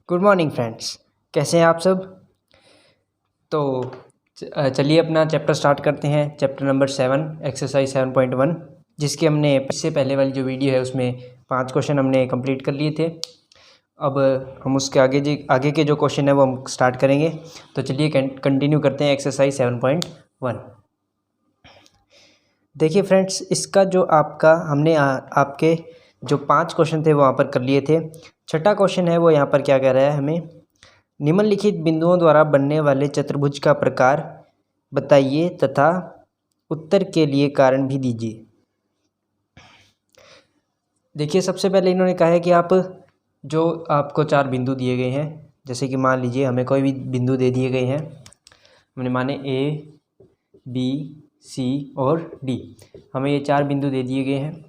Good morning friends, कैसे हैं आप सब। तो चलिए अपना चैप्टर स्टार्ट करते हैं। चैप्टर नंबर 7 एक्सरसाइज 7.1, जिसके हमने इससे पहले वाली जो वीडियो है उसमें 5 क्वेश्चन हमने कंप्लीट कर लिए थे। अब हम उसके आगे के जो क्वेश्चन है वो हम स्टार्ट करेंगे। तो चलिए कंटिन्यू करते हैं एक्सरसाइज 7.1। देखिए फ्रेंड्स, इसका जो हमने आपके जो 5 क्वेश्चन थे वो वहाँ पर कर लिए थे। छठा क्वेश्चन है वो यहाँ पर क्या कह रहा है हमें, निम्नलिखित बिंदुओं द्वारा बनने वाले चतुर्भुज का प्रकार बताइए तथा उत्तर के लिए कारण भी दीजिए। देखिए सबसे पहले इन्होंने कहा है कि आपको 4 बिंदु दिए गए हैं। जैसे कि मान लीजिए हमें कोई भी बिंदु दे दिए गए हैं, हमने माने A, B, C और D। हमें ये 4 बिंदु दे दिए गए हैं।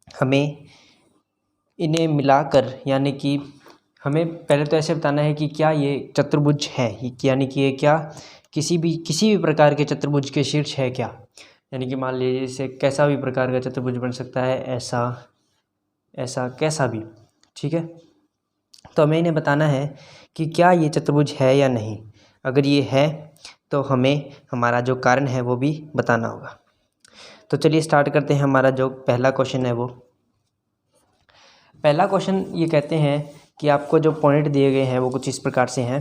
हमें इन्हें मिलाकर, यानी कि हमें पहले तो ऐसे बताना है कि क्या ये चतुर्भुज है, यानी कि ये क्या किसी भी प्रकार के चतुर्भुज के शीर्ष है क्या। यानी कि मान लीजिए इसे कैसा भी प्रकार का चतुर्भुज बन सकता है, ऐसा कैसा भी, ठीक है। तो हमें इन्हें बताना है कि क्या ये चतुर्भुज है या नहीं। अगर ये है तो हमें हमारा जो कारण है वो भी बताना होगा। तो चलिए स्टार्ट करते हैं। हमारा जो पहला क्वेश्चन है वो पहला क्वेश्चन ये कहते हैं कि आपको जो पॉइंट दिए गए हैं वो कुछ इस प्रकार से हैं।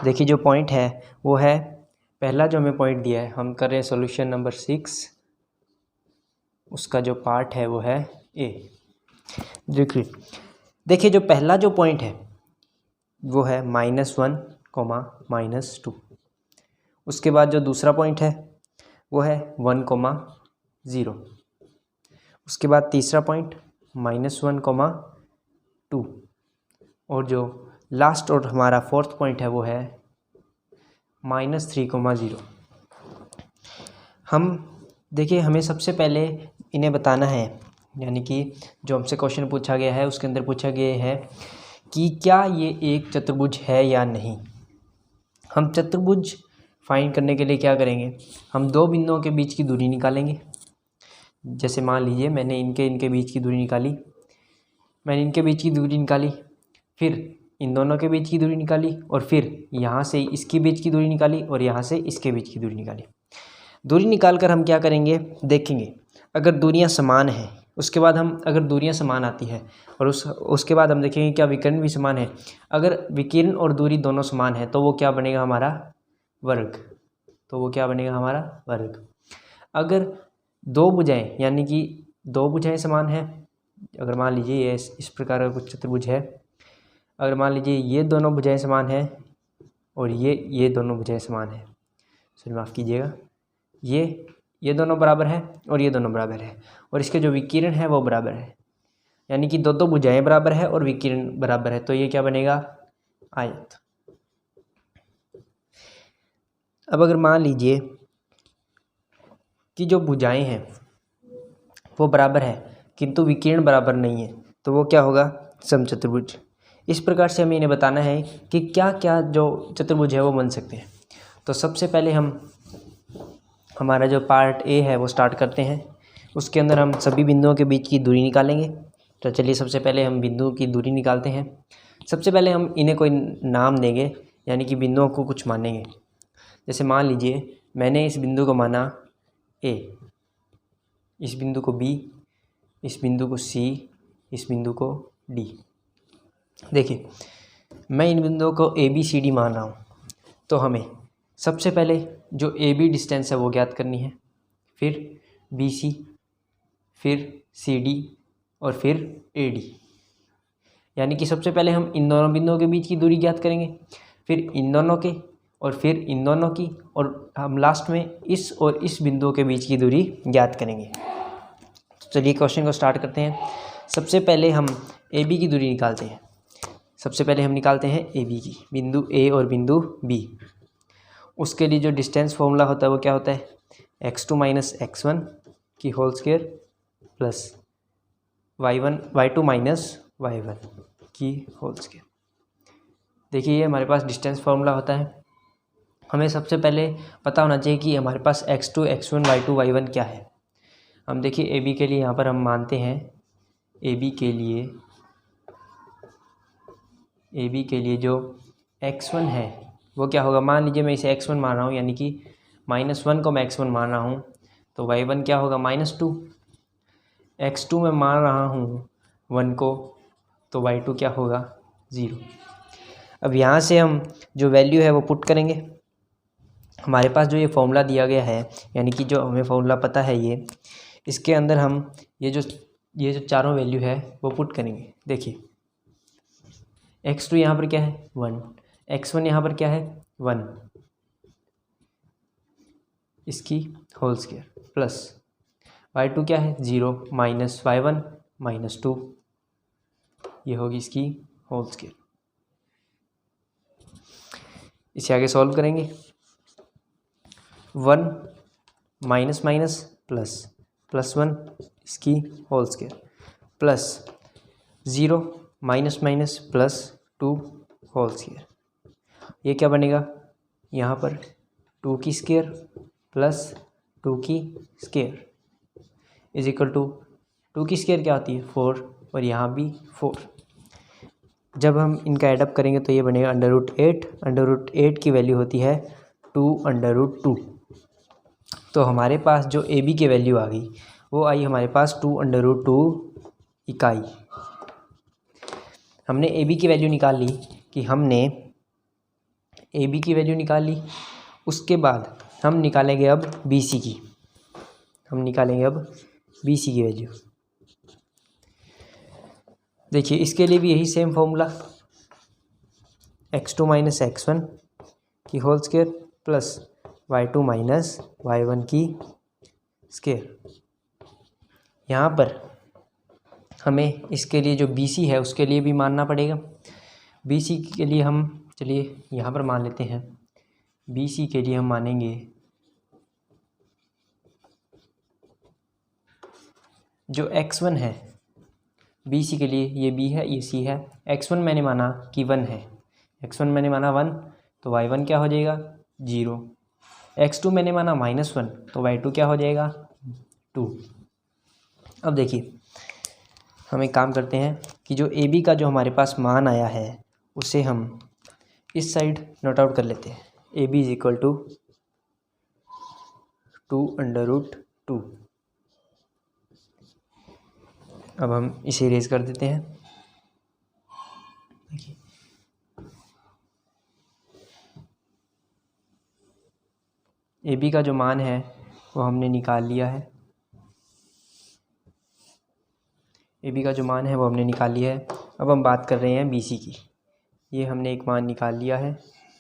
देखिए जो पॉइंट है वो है, पहला जो हमें पॉइंट दिया है, हम कर रहे हैं सॉल्यूशन नंबर 6, उसका जो पार्ट है वो है ए। देखिए जो पहला जो पॉइंट है वो है -1, -2। उसके बाद जो दूसरा पॉइंट है वो है 1, 0। उसके बाद तीसरा पॉइंट -1, 2। और जो लास्ट और हमारा फोर्थ पॉइंट है वो है -3, 0। हम देखिए हमें सबसे पहले इन्हें बताना है, यानी कि जो हमसे क्वेश्चन पूछा गया है उसके अंदर पूछा गया है कि क्या ये एक चतुर्भुज है या नहीं। हम चतुर्भुज फाइंड करने के लिए क्या करेंगे, हम 2 बिंदुओं के बीच की दूरी निकालेंगे। जैसे मान लीजिए मैंने इनके बीच की दूरी निकाली, फिर इन दोनों के बीच की दूरी निकाली, और फिर यहाँ से इसके बीच की दूरी निकाली, और यहाँ से इसके बीच की दूरी निकाली। दूरी निकाल कर हम क्या करेंगे, देखेंगे अगर दूरियां समान हैं, उसके बाद हम अगर दूरियां समान आती हैं और उसके बाद हम देखेंगे क्या विकर्ण भी समान है। अगर विकर्ण और दूरी दोनों समान है तो वो क्या बनेगा, हमारा वर्ग। अगर 2 भुजाएं, यानी कि 2 भुजाएं समान हैं, अगर मान लीजिए ये इस प्रकार का कुछ चतुर्भुज है, अगर मान लीजिए ये दोनों भुजाएं समान हैं और ये दोनों भुजाएं समान हैं, सॉरी माफ़ कीजिएगा, ये दोनों बराबर है और ये दोनों बराबर है, और इसके जो विकिरण है वो बराबर है, यानी कि 2 भुजाएं बराबर है और विकिरण बराबर है, तो ये क्या बनेगा, आयत। अब अगर मान लीजिए कि जो भुजाएं हैं वो बराबर है किंतु विकिरण बराबर नहीं है, तो वो क्या होगा, समचतुर्भुज। इस प्रकार से हमें इन्हें बताना है कि क्या क्या जो चतुर्भुज है वो बन सकते हैं। तो सबसे पहले हम हमारा जो पार्ट ए है वो स्टार्ट करते हैं। उसके अंदर हम सभी बिंदुओं के बीच की दूरी निकालेंगे। तो चलिए सबसे पहले हम बिंदुओं की दूरी निकालते हैं। सबसे पहले हम इन्हें कोई नाम देंगे, यानी कि बिंदुओं को कुछ मानेंगे। जैसे मान लीजिए मैंने इस बिंदु को माना ए, इस बिंदु को बी, इस बिंदु को सी, इस बिंदु को डी। देखिए मैं इन बिंदुओं को ए बी सी डी मान रहा हूँ, तो हमें सबसे पहले जो ए बी डिस्टेंस है वो ज्ञात करनी है, फिर बी सी, फिर सी डी और फिर ए डी। यानी कि सबसे पहले हम इन दोनों बिंदुओं के बीच की दूरी ज्ञात करेंगे, फिर इन दोनों के, और फिर इन दोनों की, और हम लास्ट में इस और इस बिंदुओं के बीच की दूरी ज्ञात करेंगे। तो चलिए क्वेश्चन को स्टार्ट करते हैं। सबसे पहले हम ए बी की दूरी निकालते हैं। सबसे पहले हम निकालते हैं ए बी की, बिंदु ए और बिंदु बी। उसके लिए जो डिस्टेंस फॉर्मूला होता है वो क्या होता है, x2 - x1 की whole square plus y2 - y1 की होल स्क्वायर। देखिए ये हमारे पास डिस्टेंस फार्मूला होता है। हमें सबसे पहले पता होना चाहिए कि हमारे पास x2 x1 y2 y1 क्या है। हम देखिए ए बी के लिए यहाँ पर हम मानते हैं, ए बी के लिए ए बी के लिए जो x1 है वो क्या होगा, मान लीजिए मैं इसे x1 मान रहा हूँ, यानी कि -1 को मैं x1 मान रहा हूँ, तो y1 क्या होगा -2। x2 में मान रहा हूँ 1 को, तो y2 क्या होगा 0। अब यहाँ से हम जो वैल्यू है वो पुट करेंगे। हमारे पास जो ये फॉर्मूला दिया गया है, यानी कि जो हमें फॉर्मूला पता है ये, इसके अंदर हम ये जो चारों वैल्यू है वो पुट करेंगे। देखिए x2 यहाँ पर क्या है 1, x1 यहाँ पर क्या है 1, इसकी होल स्क्वायर प्लस y2 क्या है 0 माइनस y1 -2, ये होगी इसकी होल स्क्वायर। इसे आगे सॉल्व करेंगे। 1 माइनस माइनस प्लस 1 इसकी whole square plus 0 minus minus +2 whole square. ये क्या बनेगा, यहाँ पर 2 की स्क्वायर प्लस 2 की स्क्वायर इज इक्वल टू 2 की स्क्वायर क्या होती है 4, और यहाँ भी 4। जब हम इनका एडअप करेंगे तो ये बनेगा √8। √8 की वैल्यू होती है 2√2। तो हमारे पास जो ए बी की वैल्यू आ गई वो आई हमारे पास 2√2 इकाई। हमने ए बी की वैल्यू निकाल ली कि हमने ए बी की वैल्यू निकाल ली। उसके बाद हम निकालेंगे अब बी सी की, बी सी की वैल्यू। देखिए इसके लिए भी यही same formula, x2 minus x1 की whole square plus y2 minus y1 की स्क्वायर। यहाँ पर हमें इसके लिए जो BC है उसके लिए भी मानना पड़ेगा। BC के लिए हम चलिए यहाँ पर मान लेते हैं, BC के लिए हम मानेंगे जो x1 है, BC के लिए ये B है ये C है। x1 मैंने माना कि 1 है, x1 मैंने माना 1, तो y1 क्या हो जाएगा 0। x2 मैंने माना -1, तो y2 क्या हो जाएगा 2। अब देखिए हम एक काम करते हैं कि जो ए बी का जो हमारे पास मान आया है उसे हम इस साइड नोट आउट कर लेते हैं। A B is equal to 2√2। अब हम इसे इरेज कर देते हैं। देखिए ए बी का जो मान है वो हमने निकाल लिया है, ए बी का जो मान है वो हमने निकाल लिया है। अब हम बात कर रहे हैं बी सी की। ये हमने एक मान निकाल लिया है,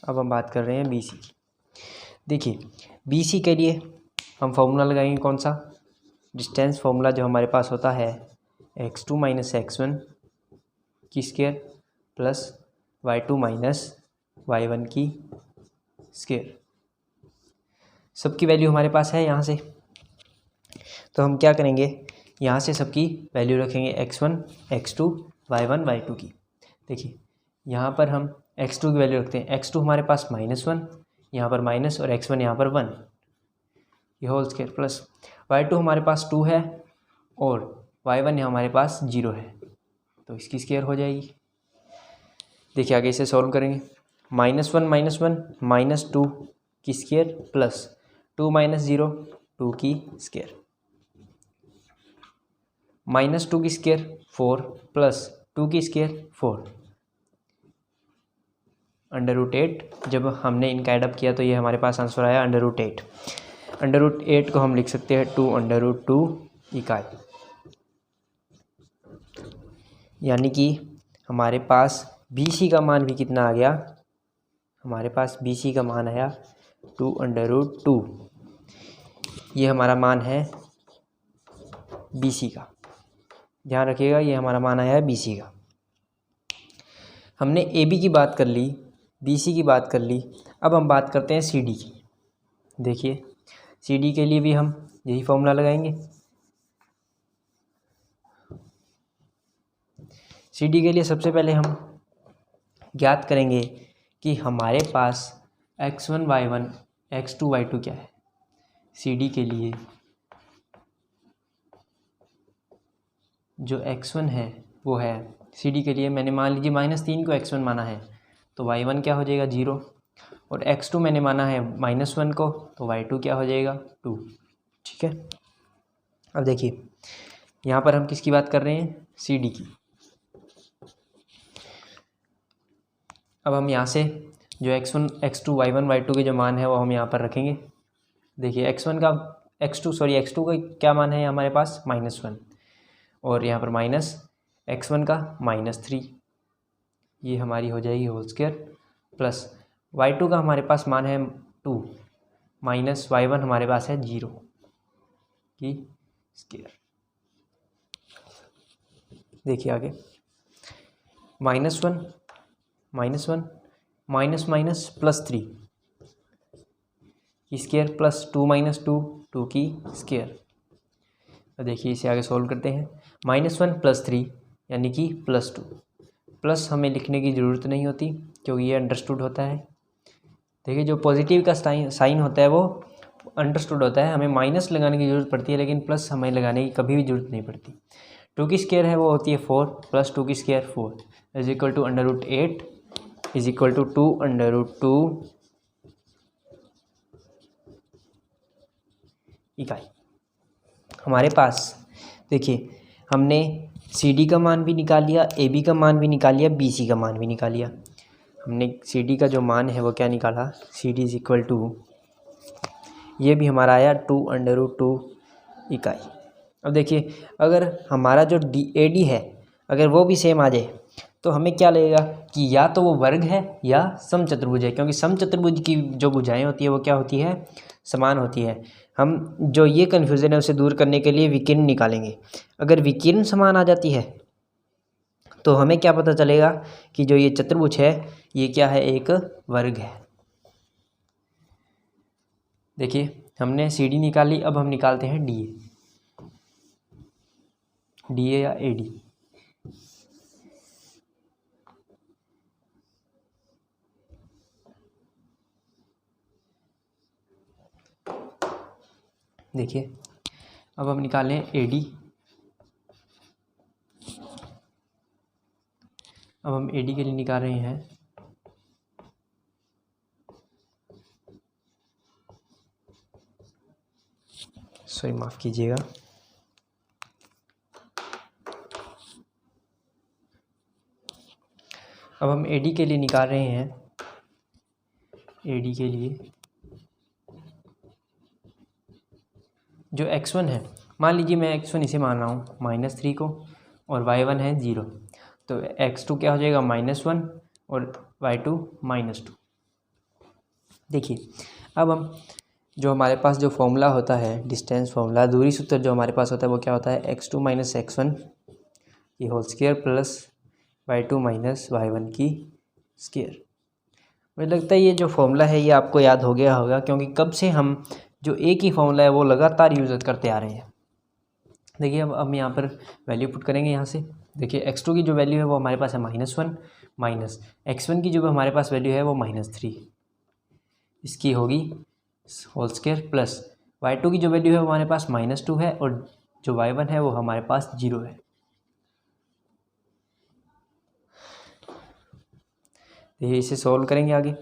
अब हम बात कर रहे हैं बी सी की। देखिए बी सी के लिए हम फॉर्मूला लगाएंगे कौन सा, डिस्टेंस फार्मूला जो हमारे पास होता है x2 माइनस x1 की square plus y2 minus y1 की स्क्वायर। सबकी वैल्यू हमारे पास है यहाँ से, तो हम क्या करेंगे यहाँ से सबकी वैल्यू रखेंगे x1 x2 y1 y2 की। देखिए यहाँ पर हम x2 की वैल्यू रखते हैं, x2 हमारे पास -1, यहाँ पर माइनस और x1 यहाँ पर 1, ये होल स्क्वायर प्लस y2 हमारे पास 2 है और y1 हमारे पास 0 है, तो इसकी स्क्वायर हो जाएगी। देखिए आगे इसे सॉल्व करेंगे। -1 -2 की स्क्वायर प्लस 2 - 0 2 की स्क्वायर, -2 की स्क्वायर 4 प्लस 2 की स्क्वायर 4, √8। जब हमने इनका एडअप किया तो ये हमारे पास आंसर आया √8। √8 को हम लिख सकते हैं 2√2 इकाई। यानी कि हमारे पास BC का मान भी कितना आ गया, हमारे पास BC का मान आया 2√2। ये हमारा मान है BC का, ध्यान रखिएगा ये हमारा मान आया है BC का। हमने AB की बात कर ली, BC की बात कर ली, अब हम बात करते हैं CD की। देखिए CD के लिए भी हम यही फॉर्मूला लगाएंगे। CD के लिए सबसे पहले हम ज्ञात करेंगे कि हमारे पास x1 y1 x2 y2 क्या है। CD के लिए जो x1 है वो है CD के लिए मैंने मान लीजिए -3 को x1 माना है, तो y1 क्या हो जाएगा 0, और x2 मैंने माना है -1 को, तो y2 क्या हो जाएगा 2। ठीक है, अब देखिए यहाँ पर हम किसकी बात कर रहे हैं, CD की। अब हम यहाँ से जो x1 x2 y1 y2 के जो मान है वो हम यहाँ पर रखेंगे। देखिए x2 का क्या मान है हमारे पास -1, और यहाँ पर -x1 का -3, ये हमारी हो जाएगी होल स्क्वायर, प्लस y2 का हमारे पास मान है 2 माइनस y1 हमारे पास है 0 की स्क्वायर। देखिए आगे -1 माइनस माइनस प्लस 3 की स्क्वायर, प्लस 2 - 2 2 की स्क्वायर। तो देखिए इसे आगे सॉल्व करते हैं। -1 + 3 यानी कि +2, प्लस हमें लिखने की ज़रूरत नहीं होती क्योंकि ये अंडरस्टूड होता है। देखिए जो पॉजिटिव का साइन होता है वो अंडरस्टूड होता है, हमें माइनस लगाने की ज़रूरत पड़ती है, लेकिन प्लस हमें लगाने की कभी भी ज़रूरत नहीं पड़ती। 2 की स्क्वायर है वो होती है 4, प्लस 2 की square 4 is equal to √8 is equal to 2√2 इकाई। हमारे पास देखिए हमने CD का मान भी निकाल लिया, AB का मान भी निकाल लिया, BC का मान भी निकाल लिया। हमने CD का जो मान है वो क्या निकाला, CD इज इक्वल टू, ये भी हमारा आया 2√2 इकाई। अब देखिए अगर हमारा जो AD है अगर वो भी सेम आ जाए तो हमें क्या लगेगा कि या तो वो वर्ग है या समचतुर्भुज है, क्योंकि समचतुर्भुज की जो भुजाएं होती है वो क्या होती है, समान होती है। हम जो ये कन्फ्यूज़न है उसे दूर करने के लिए विकीर्ण निकालेंगे। अगर विकीर्ण समान आ जाती है तो हमें क्या पता चलेगा कि जो ये चतुर्भुज है ये क्या है, एक वर्ग है। देखिए हमने CD निकाली, अब हम निकालते हैं DA या AD। देखिए अब हम निकालें AD। अब हम AD के लिए निकाल रहे हैं माफ़ कीजिएगा, अब हम AD के लिए निकाल रहे हैं, AD के लिए जो x1 है, मान लीजिए मैं x1 इसे मान रहा हूँ -3 को, और y1 है 0, तो x2 क्या हो जाएगा -1 और y2 -2। देखिए अब हम जो हमारे पास जो फॉर्मूला होता है, डिस्टेंस फॉर्मूला, दूरी सूत्र जो हमारे पास होता है वो क्या होता है, x2 - x1 की whole square plus y2 - y1 की स्क्वायर। मुझे लगता है ये जो फॉर्मूला है ये आपको याद हो गया होगा, क्योंकि कब से हम जो एक ही फॉर्मूला है वो लगातार यूज़ करते आ रहे हैं। देखिए अब हम यहाँ पर वैल्यू पुट करेंगे यहाँ से। देखिए x2 की जो वैल्यू है वो हमारे पास है -1, माइनस x1 की जो हमारे पास वैल्यू है वो -3, इसकी होगी होल स्क्वायर, प्लस y2 की जो वैल्यू है वो हमारे पास -2 है, और जो y1 है वो हमारे पास 0 है। देखिए इसे सॉल्व करेंगे आगे।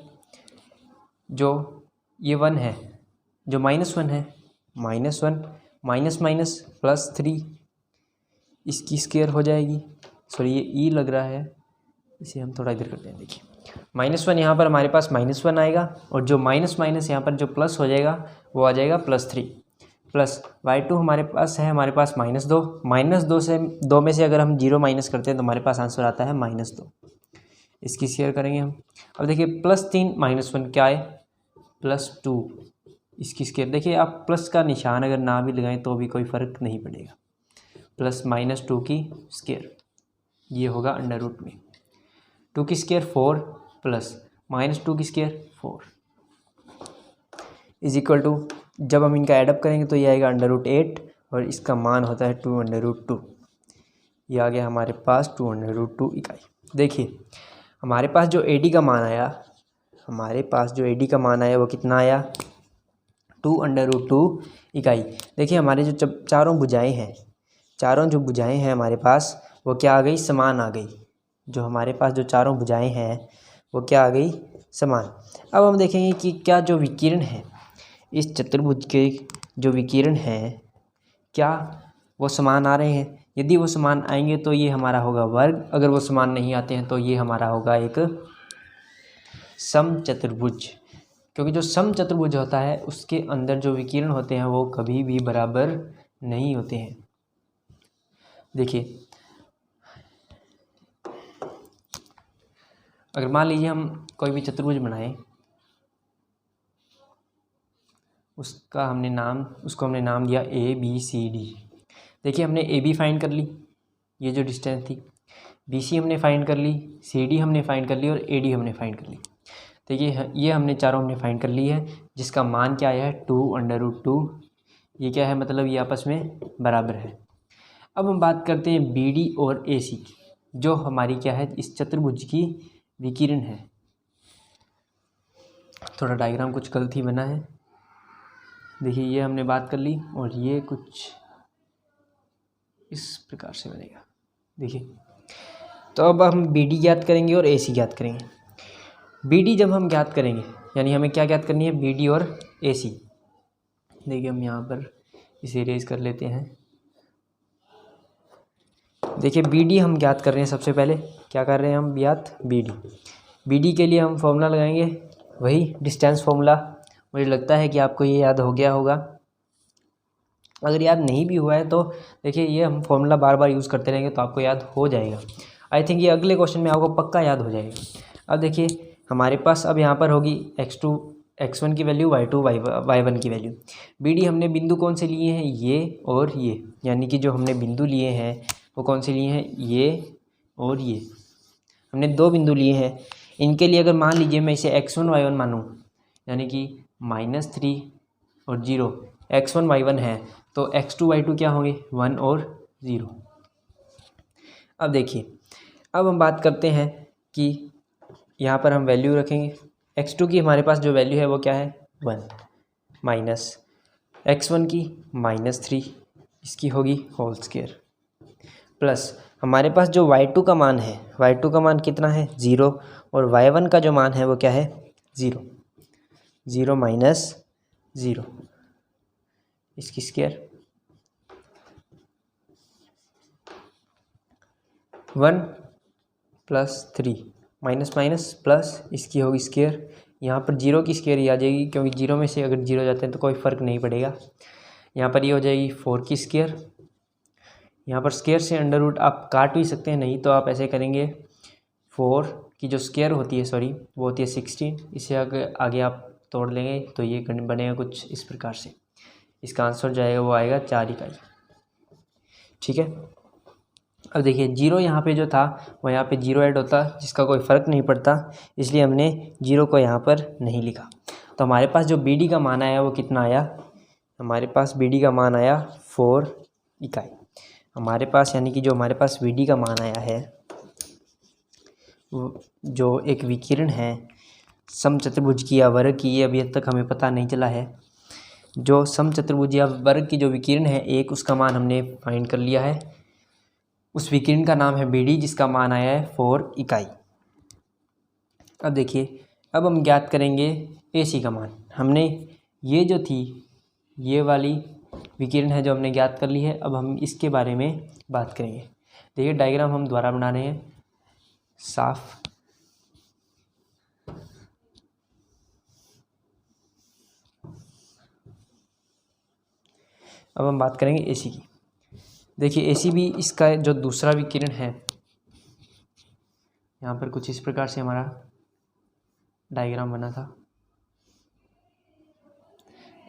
जो ये 1 है, जो -1 है, -1 माइनस माइनस +3 इसकी स्क्वायर हो जाएगी। सॉरी ये ई लग रहा है, इसे हम थोड़ा इधर करते हैं। देखिए -1 यहाँ पर हमारे पास -1 आएगा, और जो माइनस माइनस यहाँ पर जो प्लस हो जाएगा वो आ जाएगा +3, प्लस y2 हमारे पास है, हमारे पास -2, -2 से 2 में से अगर हम 0 माइनस करते हैं तो हमारे पास आंसर आता है -2। इसकी शेयर करेंगे हम। अब देखिए +3 -1 क्या है, +2 इसकी स्क्वायर। देखिए आप प्लस का निशान अगर ना भी लगाएं तो भी कोई फ़र्क नहीं पड़ेगा, प्लस -2 की स्क्वायर, ये होगा √ में 2 की स्क्वायर 4 प्लस -2 की स्क्वायर 4 इज इक्वल टू, जब हम इनका एडअप करेंगे तो ये आएगा √8 और इसका मान होता है 2√2। ये आ गया हमारे पास 2√2 इकाई। देखिए हमारे पास जो AD का मान आया, वो कितना आया, 2√2 इकाई। देखिए हमारे जो चारों भुजाएं हैं हमारे पास वो क्या आ गई, समान आ गई। जो हमारे पास जो चारों भुजाएं हैं वो क्या आ गई, समान। अब हम देखेंगे कि क्या जो विकिरण है इस चतुर्भुज के जो विकिरण हैं क्या वो समान आ रहे हैं। यदि वो समान आएंगे तो ये हमारा होगा वर्ग, अगर वो समान नहीं आते हैं तो ये हमारा होगा एक समचतुर्भुज। क्योंकि जो समचतुर्भुज होता है उसके अंदर जो विकिरण होते हैं वो कभी भी बराबर नहीं होते हैं। देखिए अगर मान लीजिए हम कोई भी चतुर्भुज बनाएं, उसको हमने नाम दिया ए बी सी डी। देखिए हमने ए बी फाइंड कर ली, ये जो डिस्टेंस थी, बी सी हमने फाइंड कर ली, सी डी हमने फाइंड कर ली और ए डी हमने फाइंड कर ली। देखिए ये हमने चारों हमने फाइंड कर ली है, जिसका मान क्या आया है 2√2। ये क्या है, मतलब ये आपस में बराबर है। अब हम बात करते हैं बी डी और ए सी की, जो हमारी क्या है इस चतुर्भुज की विकिरण है। थोड़ा डायग्राम कुछ गलत ही बना है। देखिए ये हमने बात कर ली और ये कुछ इस प्रकार से बनेगा। देखिए तो अब हम बी डी ज्ञात करेंगे और ए सी ज्ञात करेंगे। बी डी जब हम ज्ञात करेंगे यानी हमें क्या ज्ञात करनी है, बी डी और ए सी। देखिए हम यहाँ पर इसे इरेज कर लेते हैं। देखिए बी डी हम ज्ञात कर रहे हैं, सबसे पहले क्या कर रहे हैं हम ज्ञात बी डी। बी डी के लिए हम फॉर्मूला लगाएंगे, वही डिस्टेंस फॉर्मूला। मुझे लगता है कि आपको ये याद हो गया होगा। अगर याद नहीं भी हुआ है तो देखिए ये हम फॉर्मूला बार बार यूज़ करते रहेंगे तो आपको याद हो जाएगा। आई थिंक ये अगले क्वेश्चन में आपको पक्का याद हो जाएगा। अब देखिए हमारे पास अब यहाँ पर होगी x2 x1 की वैल्यू, y2 y1 की वैल्यू। बी डी हमने बिंदु कौन से लिए हैं, ये और ये, यानी कि जो हमने बिंदु लिए हैं वो कौन से लिए हैं, ये और ये। हमने दो बिंदु लिए हैं। इनके लिए अगर मान लीजिए मैं इसे x1 y1 मानूँ, यानी कि -3 और 0, x1 y1 है तो x2 y2 क्या होंगे, 1 और 0। अब देखिए अब हम बात करते हैं कि यहाँ पर हम वैल्यू रखेंगे। x2 की हमारे पास जो वैल्यू है वो क्या है 1, माइनस x1 की -3, इसकी होगी होल स्क्वायर, प्लस हमारे पास जो y2 का मान है, y2 का मान कितना है 0 और y1 का जो मान है वो क्या है 0, 0 माइनस 0, इसकी स्क्वायर 1 + 3 माइनस माइनस प्लस, इसकी होगी स्क्वायर। यहाँ पर 0 की स्क्वायर ही आ जाएगी, क्योंकि 0 में से अगर 0 जाते हैं तो कोई फ़र्क नहीं पड़ेगा। यहाँ पर ये हो जाएगी 4 की स्क्वायर। यहाँ पर स्क्वायर से अंडर रूट आप काट भी सकते हैं, नहीं तो आप ऐसे करेंगे 4 की जो स्क्वायर होती है सॉरी वो होती है 16, इसे आगे आप तोड़ लेंगे तो ये बनेगा कुछ इस प्रकार से। इसका आंसर जो आएगा वो आएगा 4 इकाई। ठीक है। अब देखिए 0 यहाँ पे जो था वो यहाँ पे 0 ऐड होता, जिसका कोई फ़र्क नहीं पड़ता, इसलिए हमने 0 को यहाँ पर नहीं लिखा। तो हमारे पास जो बी डी का मान आया वो कितना आया, हमारे पास बी डी का मान आया 4 इकाई। हमारे पास यानी कि जो हमारे पास बी डी का मान आया है जो एक विकिरण है समचतुर्भुज की या वर्ग की, ये अभी तक हमें पता नहीं चला है। जो समचतुर्भुज या वर्ग की जो विकिरण है एक, उसका मान हमने फाइंड कर लिया है। उस विकिरण का नाम है बी डी, जिसका मान आया है 4 इकाई। अब देखिए अब हम ज्ञात करेंगे ए सी का मान। हमने ये जो थी ये वाली विकिरण है जो हमने ज्ञात कर ली है, अब हम इसके बारे में बात करेंगे। देखिए डायग्राम हम दोबारा बना रहे हैं साफ। अब हम बात करेंगे एसी की। देखिए एसी भी इसका जो दूसरा विकिरण है, यहाँ पर कुछ इस प्रकार से हमारा डायग्राम बना था।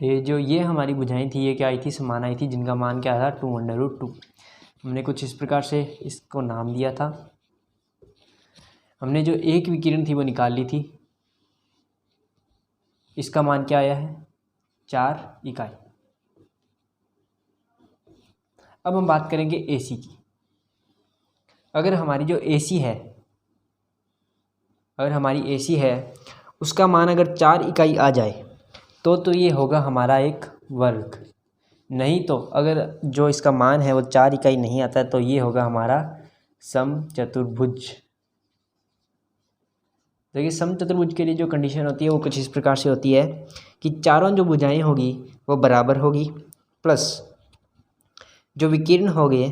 ये हमारी भुजाएं थी, ये क्या आई थी, समान आई थी, जिनका मान क्या था 2√2। हमने कुछ इस प्रकार से इसको नाम दिया था। हमने जो एक विकिरण थी वो निकाल ली थी, इसका मान क्या आया है 4 इकाई। अब हम बात करेंगे एसी की। अगर हमारी जो एसी है, अगर हमारी एसी है उसका मान अगर 4 इकाई आ जाए तो ये होगा हमारा एक वर्ग। नहीं तो अगर जो इसका मान है वो 4 इकाई नहीं आता तो ये होगा हमारा समचतुर्भुज। देखिए समचतुर्भुज के लिए जो कंडीशन होती है वो कुछ इस प्रकार से होती है कि चारों जो भुजाएं होगी वो बराबर होगी, प्लस जो विकीर्ण होंगे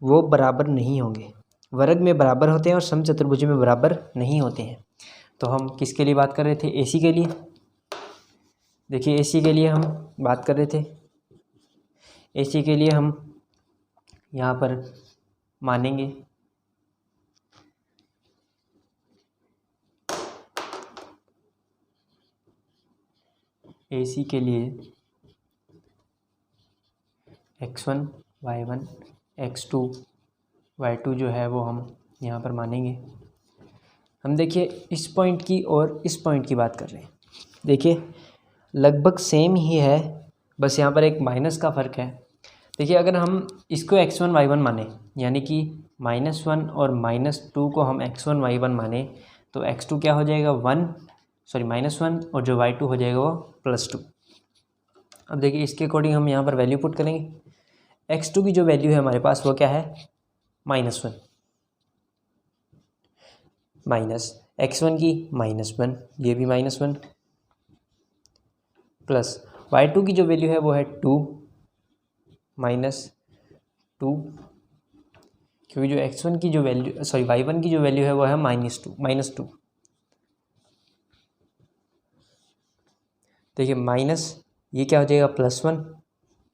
वो बराबर नहीं होंगे। वर्ग में बराबर होते हैं और समचतुर्भुज में बराबर नहीं होते हैं। तो हम किसके लिए बात कर रहे थे? एसी के लिए। देखिए एसी के लिए हम बात कर रहे थे। एसी के लिए हम यहाँ पर मानेंगे एसी के लिए x1 y1 x2 y2 जो है वो हम यहाँ पर मानेंगे। हम देखिए इस पॉइंट की और इस पॉइंट की बात कर रहे हैं। देखिए लगभग सेम ही है, बस यहाँ पर एक माइनस का फ़र्क है। देखिए अगर हम इसको x1 y1 माने, यानी कि -1 और -2 को हम x1 y1 माने, तो x2 क्या हो जाएगा? -1 और जो y2 हो जाएगा वो +2। अब देखिए इसके अकॉर्डिंग हम यहाँ पर वैल्यू पुट करेंगे। x2 की जो वैल्यू है हमारे पास वो क्या है? -1 माइनस x1 की -1, ये भी -1, प्लस y2 की जो वैल्यू है वो है 2 -2, क्योंकि जो x1 की जो वैल्यू y1 की जो वैल्यू है वो है -2। देखिए माइनस ये क्या हो जाएगा? +1,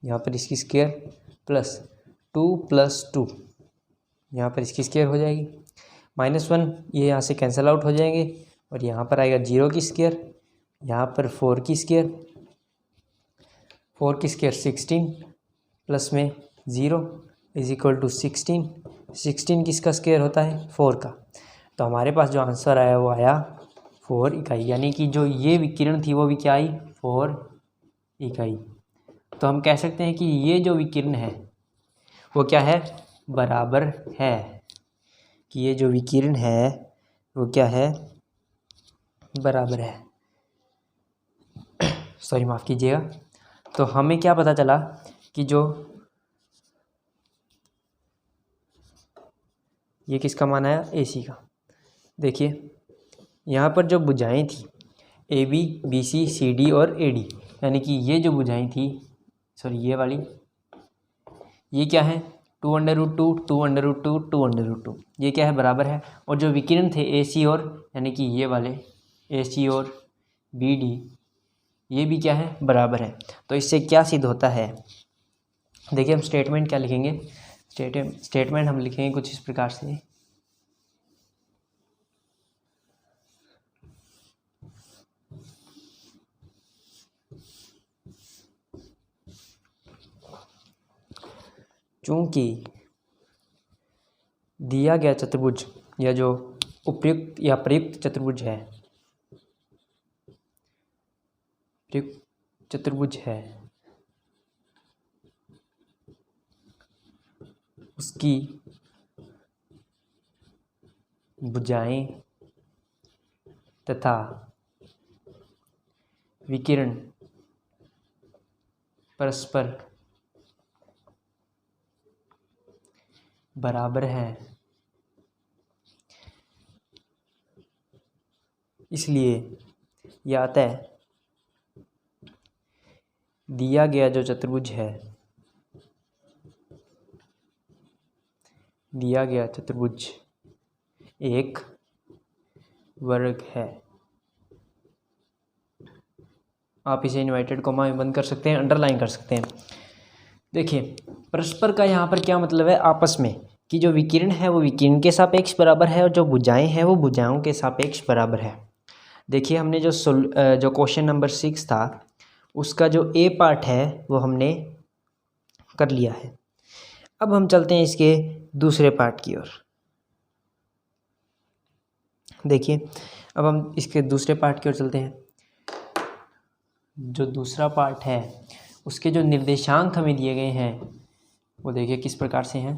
यहाँ पर इसकी स्क्वायर, प्लस 2 + 2, यहाँ पर इसकी स्क्वायर हो जाएगी। -1 ये यहाँ से कैंसिल आउट हो जाएंगे और यहाँ पर आएगा 0 की स्क्वायर, यहाँ पर 4 की स्क्वायर, 4 की स्क्वायर 16, प्लस में 0 = 16। 16 किसका स्क्वायर होता है? 4 का। तो हमारे पास जो आंसर आया वो आया 4 इकाई, यानी कि जो ये विकिरण थी वो भी क्या आई? 4 इकाई। तो हम कह सकते हैं कि ये जो विकिरण है वो क्या है? बराबर है। कि ये जो विकिरण है वो क्या है? बराबर है। सॉरी माफ़ कीजिएगा। तो हमें क्या पता चला कि जो ये किसका मान आया? एसी का। देखिए यहाँ पर जो भुजाएं थी AB, BC, CD और AD, यानी कि ये जो भुजाएं थी, सॉरी ये वाली, ये क्या है? 2√2, 2√2, 2√2, ये क्या है? बराबर है। और जो विकिरण थे AC और, यानी कि ये वाले AC और BD, ये भी क्या है? बराबर है। तो इससे क्या सिद्ध होता है? देखिए हम स्टेटमेंट क्या लिखेंगे? स्टेटमेंट हम लिखेंगे कुछ इस प्रकार से। चूंकि दिया गया चतुर्भुज या जो उपयुक्त या प्रयुक्त चतुर्भुज है, प्रयुक्त चतुर्भुज है, उसकी भुजाएं तथा विकिरण परस्पर बराबर है, इसलिए यह अतः दिया गया जो चतुर्भुज है, दिया गया चतुर्भुज एक वर्ग है। आप इसे इन्वर्टेड कॉमा में बंद कर सकते हैं, अंडरलाइन कर सकते हैं। देखिए परस्पर का यहाँ पर क्या मतलब है? आपस में, कि जो विकिरण है वो विकिरण के सापेक्ष बराबर है और जो भुजाएं हैं वो भुजाओं के सापेक्ष बराबर है। देखिए हमने जो क्वेश्चन नंबर 6 था उसका जो ए पार्ट है वो हमने कर लिया है। अब हम चलते हैं इसके दूसरे पार्ट की ओर। देखिए अब हम इसके दूसरे पार्ट की ओर चलते हैं। जो दूसरा पार्ट है उसके जो निर्देशांक हमें दिए गए हैं वो देखिए किस प्रकार से हैं।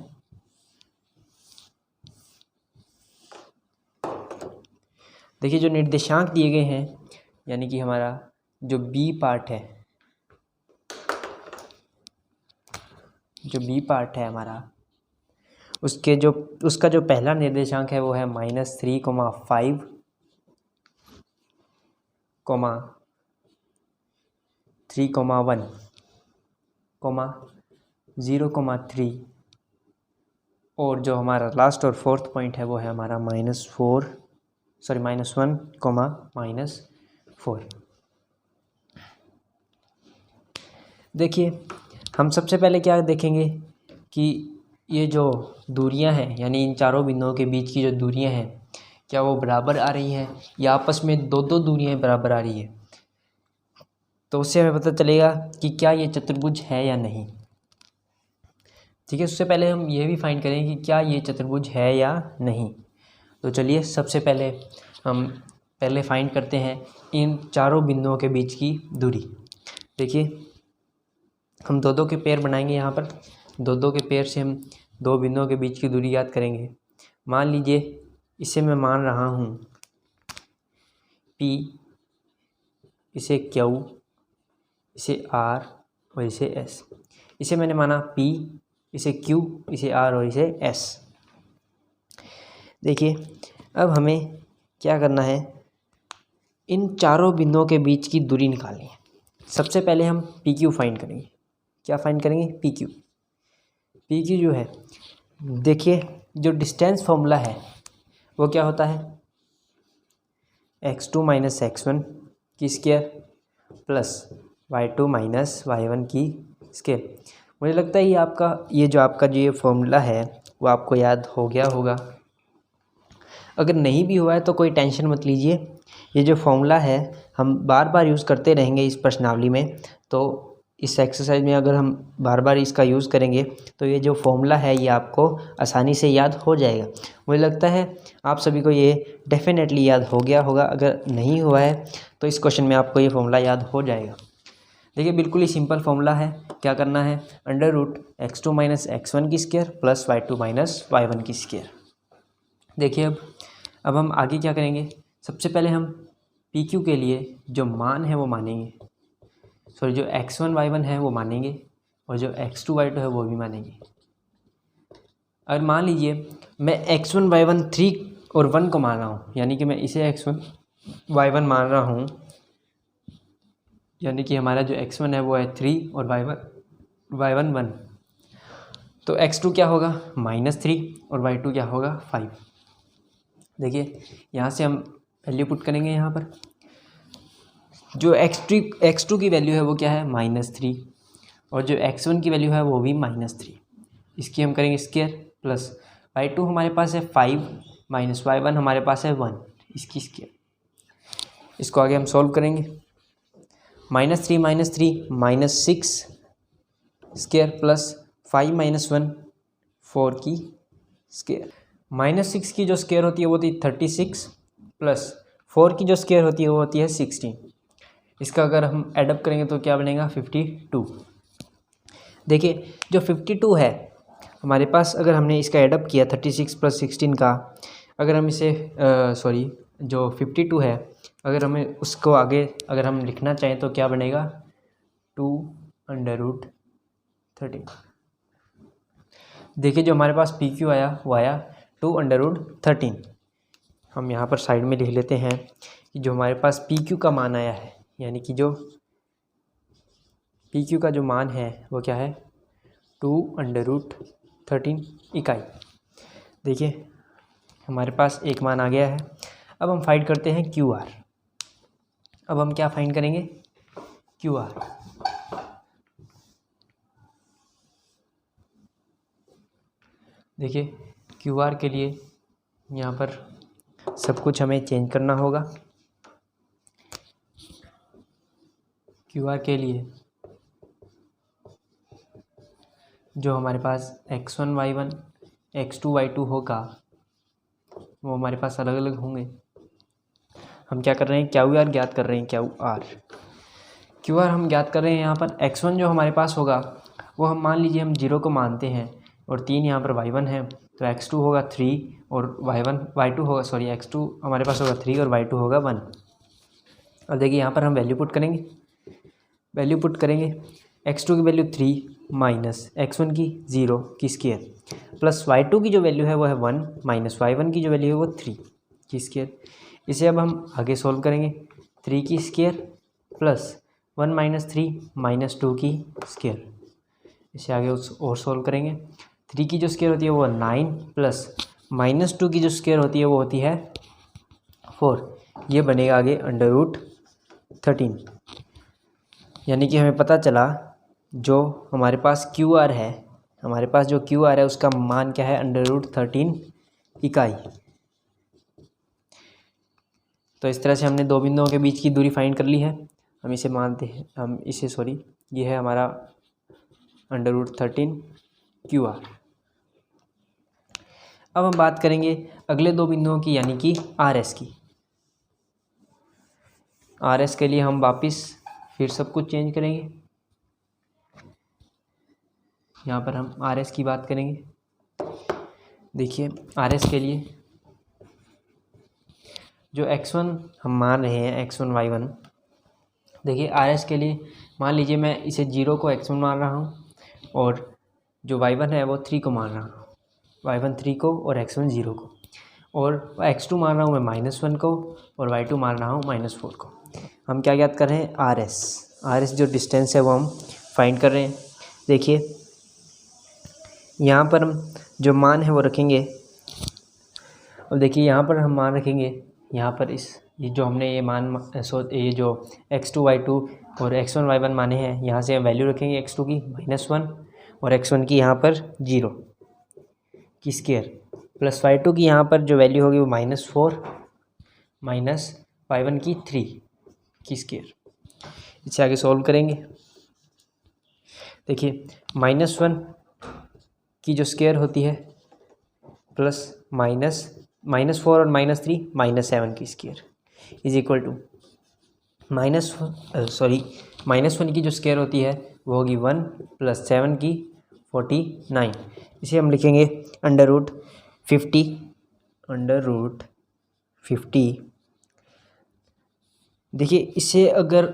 देखिए जो निर्देशांक दिए गए हैं, यानी कि हमारा जो बी पार्ट है, जो बी पार्ट है हमारा, उसका जो पहला निर्देशांक है वो है -3, 5, कोमा 3,1 कोमा 0,3 और जो हमारा लास्ट और फोर्थ पॉइंट है वो है हमारा -1, -4। देखिए हम सबसे पहले क्या देखेंगे कि ये जो दूरियां हैं यानी इन चारों बिंदुओं के बीच की जो दूरियां हैं क्या वो बराबर आ रही हैं या आपस में दो दूरियां बराबर आ रही है। तो उससे हमें पता चलेगा कि क्या ये चतुर्भुज है या नहीं। ठीक है, उससे पहले हम ये भी फाइंड करें कि क्या ये चतुर्भुज है या नहीं। तो चलिए सबसे पहले हम फाइंड करते हैं इन चारों बिंदुओं के बीच की दूरी। देखिए हम दो के पेयर बनाएंगे। यहाँ पर दो के पेयर से हम दो बिंदुओं के बीच की दूरी याद करेंगे। मान लीजिए इसे मैं मान रहा हूँ P, इसे Q, इसे R और इसे S। इसे मैंने माना P, इसे Q, इसे R और इसे S। देखिए अब हमें क्या करना है, इन चारों बिंदुओं के बीच की दूरी निकालनी है। सबसे पहले हम PQ फाइंड करेंगे। क्या फाइंड करेंगे? PQ। PQ जो है, देखिए जो डिस्टेंस फॉर्मूला है वो क्या होता है, x2 - x1 की स्क्वायर प्लस y2 - y1 की स्क्वायर। मुझे लगता है ये जो आपका फॉर्मूला है वो आपको याद हो गया होगा। अगर नहीं भी हुआ है तो कोई टेंशन मत लीजिए, ये जो फॉर्मूला है हम बार बार यूज़ करते रहेंगे इस प्रश्नावली में। तो इस एक्सरसाइज में अगर हम बार बार इसका यूज़ करेंगे तो ये जो फॉर्मूला है ये आपको आसानी से याद हो जाएगा। मुझे लगता है आप सभी को ये डेफिनेटली याद हो गया होगा। अगर नहीं हुआ है तो इस क्वेश्चन में आपको ये फॉर्मूला याद हो जाएगा। देखिए बिल्कुल ही सिंपल फॉर्मूला है। क्या करना है, √x2 - x1 की स्क्वायर प्लस y2 - y1 की स्क्वायर। देखिए अब हम आगे क्या करेंगे, सबसे पहले हम PQ के लिए जो मान है वो मानेंगे, जो x1 y1 है वो मानेंगे और जो x2 y2 है वो भी मानेंगे। अगर मान लीजिए मैं x1 y1 3 और 1 को मान रहा हूँ, यानी कि मैं इसे x1 y1 मान रहा हूँ, यानी कि हमारा जो x1 है वो है 3 और y1 1। तो x2 क्या होगा -3 और y2 क्या होगा 5। देखिए यहाँ से हम वैल्यू पुट करेंगे। यहाँ पर जो x2 की वैल्यू है वो क्या है -3 और जो x1 की वैल्यू है वो भी -3। इसकी हम करेंगे स्क्वायर प्लस y2 हमारे पास है 5 - y1 हमारे पास है 1, इसकी स्क्वायर। इसको आगे हम सॉल्व करेंगे। -3 - 3 -6 स्क्वायर प्लस 5 - 1 4 की स्क्वायर। -6 की जो स्क्वायर होती है वो होती है 36 प्लस 4 की जो स्क्वायर होती है वो होती है 16। इसका अगर हम एडअप करेंगे तो क्या बनेगा 52। देखिए जो 52 है हमारे पास, अगर हमने इसका एडअप किया 36 + 16 का, अगर हम इसे जो 52 है अगर हमें उसको आगे अगर हम लिखना चाहें तो क्या बनेगा 2√13। देखिए जो हमारे पास PQ आया वो आया 2√13। हम यहाँ पर साइड में लिख लेते हैं कि जो हमारे पास PQ का मान आया है, यानी कि जो PQ का जो मान है वो क्या है 2√13 इकाई। देखिए हमारे पास एक मान आ गया है। अब हम फाइंड करते हैं QR। अब हम क्या फाइंड करेंगे QR। देखिए QR के लिए यहाँ पर सब कुछ हमें चेंज करना होगा। QR के लिए जो हमारे पास x1 y1 x2 y2 होगा वो हमारे पास अलग अलग होंगे। हम क्या कर रहे हैं QR ज्ञात कर रहे हैं। QR हम ज्ञात कर रहे हैं। यहाँ पर x1 जो हमारे पास होगा वो हम मान लीजिए हम 0 को मानते हैं और 3 यहाँ पर y1 है, तो x2 होगा 3 और y2 होगा x2 हमारे पास होगा 3 और y2 होगा 1। और देखिए यहाँ पर हम वैल्यू पुट करेंगे। x2 की वैल्यू 3 माइनस x1 की 0 की स्क्वायर प्लस y2 की जो वैल्यू है वो है 1 माइनस y1 की जो वैल्यू है वो 3 की स्क्वायर। इसे अब हम आगे सॉल्व करेंगे। 3 की स्क्वायर प्लस 1 माइनस 3 माइनस 2 की स्क्वायर। इसे आगे और सोल्व करेंगे। 3 की जो स्क्वायर होती है वो 9 प्लस माइनस 2 की जो स्क्वायर होती है वो होती है 4। ये बनेगा आगे √13। यानी कि हमें पता चला जो हमारे पास QR है, हमारे पास जो QR है उसका मान क्या है, √13 इकाई। तो इस तरह से हमने दो बिंदुओं के बीच की दूरी फाइंड कर ली है। हम इसे मानते हैं, ये है हमारा √13 QR। अब हम बात करेंगे अगले दो बिंदुओं की, यानी कि RS की। RS के लिए हम वापस फिर सब कुछ चेंज करेंगे। यहाँ पर हम RS की बात करेंगे। देखिए RS के लिए जो x1 हम मान रहे हैं, x1 y1, देखिए RS के लिए मान लीजिए मैं इसे 0 को x1 मान रहा हूँ और जो y1 है वो 3 को मान रहा हूँ, y1 3 को और x1 0 को, और x2 मान रहा हूँ मैं -1 को और y2 मान रहा हूँ -4 को। हम क्या ज्ञात कर रहे हैं, RS जो डिस्टेंस है वो हम फाइंड कर रहे हैं। देखिए यहाँ पर हम जो मान है वो रखेंगे। अब देखिए यहाँ पर हम मान रखेंगे, यहाँ पर ये जो हमने ये ये जो x2 y2 और x1 y1 माने हैं, यहाँ से हम वैल्यू रखेंगे x2 की -1 और x1 की यहाँ पर 0 की स्क्वायर प्लस y2 की यहाँ पर जो वैल्यू होगी वो -4 माइनस y1 की 3 की स्क्वायर। इसे आगे सॉल्व करेंगे। देखिए -1 की जो स्क्वायर होती है प्लस -4 और -3 -7 की स्क्वायर इज इक्वल टू -1 की जो स्क्वायर होती है वो होगी 1 प्लस 7 की 49। इसे हम लिखेंगे √50। देखिए इसे अगर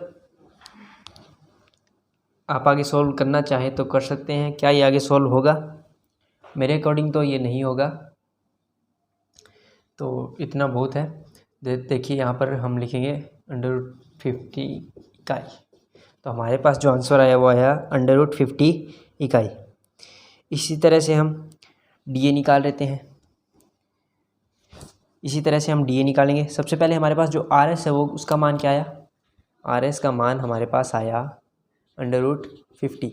आप आगे सॉल्व करना चाहें तो कर सकते हैं। क्या ये आगे सॉल्व होगा? मेरे अकॉर्डिंग तो ये नहीं होगा, तो इतना बहुत है। देखिए यहाँ पर हम लिखेंगे √50 इकाई, तो हमारे पास जो आंसर आया वो आया √50 इकाई। इसी तरह से हम DA निकाल लेते हैं। निकालेंगे। सबसे पहले हमारे पास जो RS है वो उसका मान क्या आया, RS का मान हमारे पास आया √50।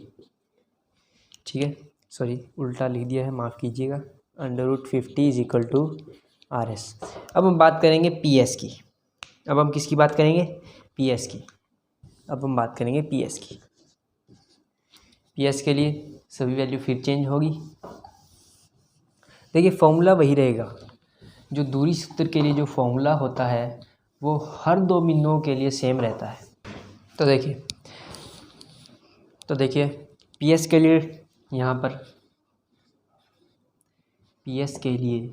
ठीक है, सॉरी उल्टा लिख दिया है, माफ़ कीजिएगा। √50 इज इक्वल टू RS। अब हम बात करेंगे PS की। अब हम किसकी बात करेंगे? PS की। PS के लिए सभी वैल्यू फिर चेंज होगी। देखिए फॉर्मूला वही रहेगा, जो दूरी सूत्र के लिए जो फॉर्मूला होता है वो हर दो बिंदुओं के लिए सेम रहता है। तो देखिए PS के लिए यहाँ पर PS के लिए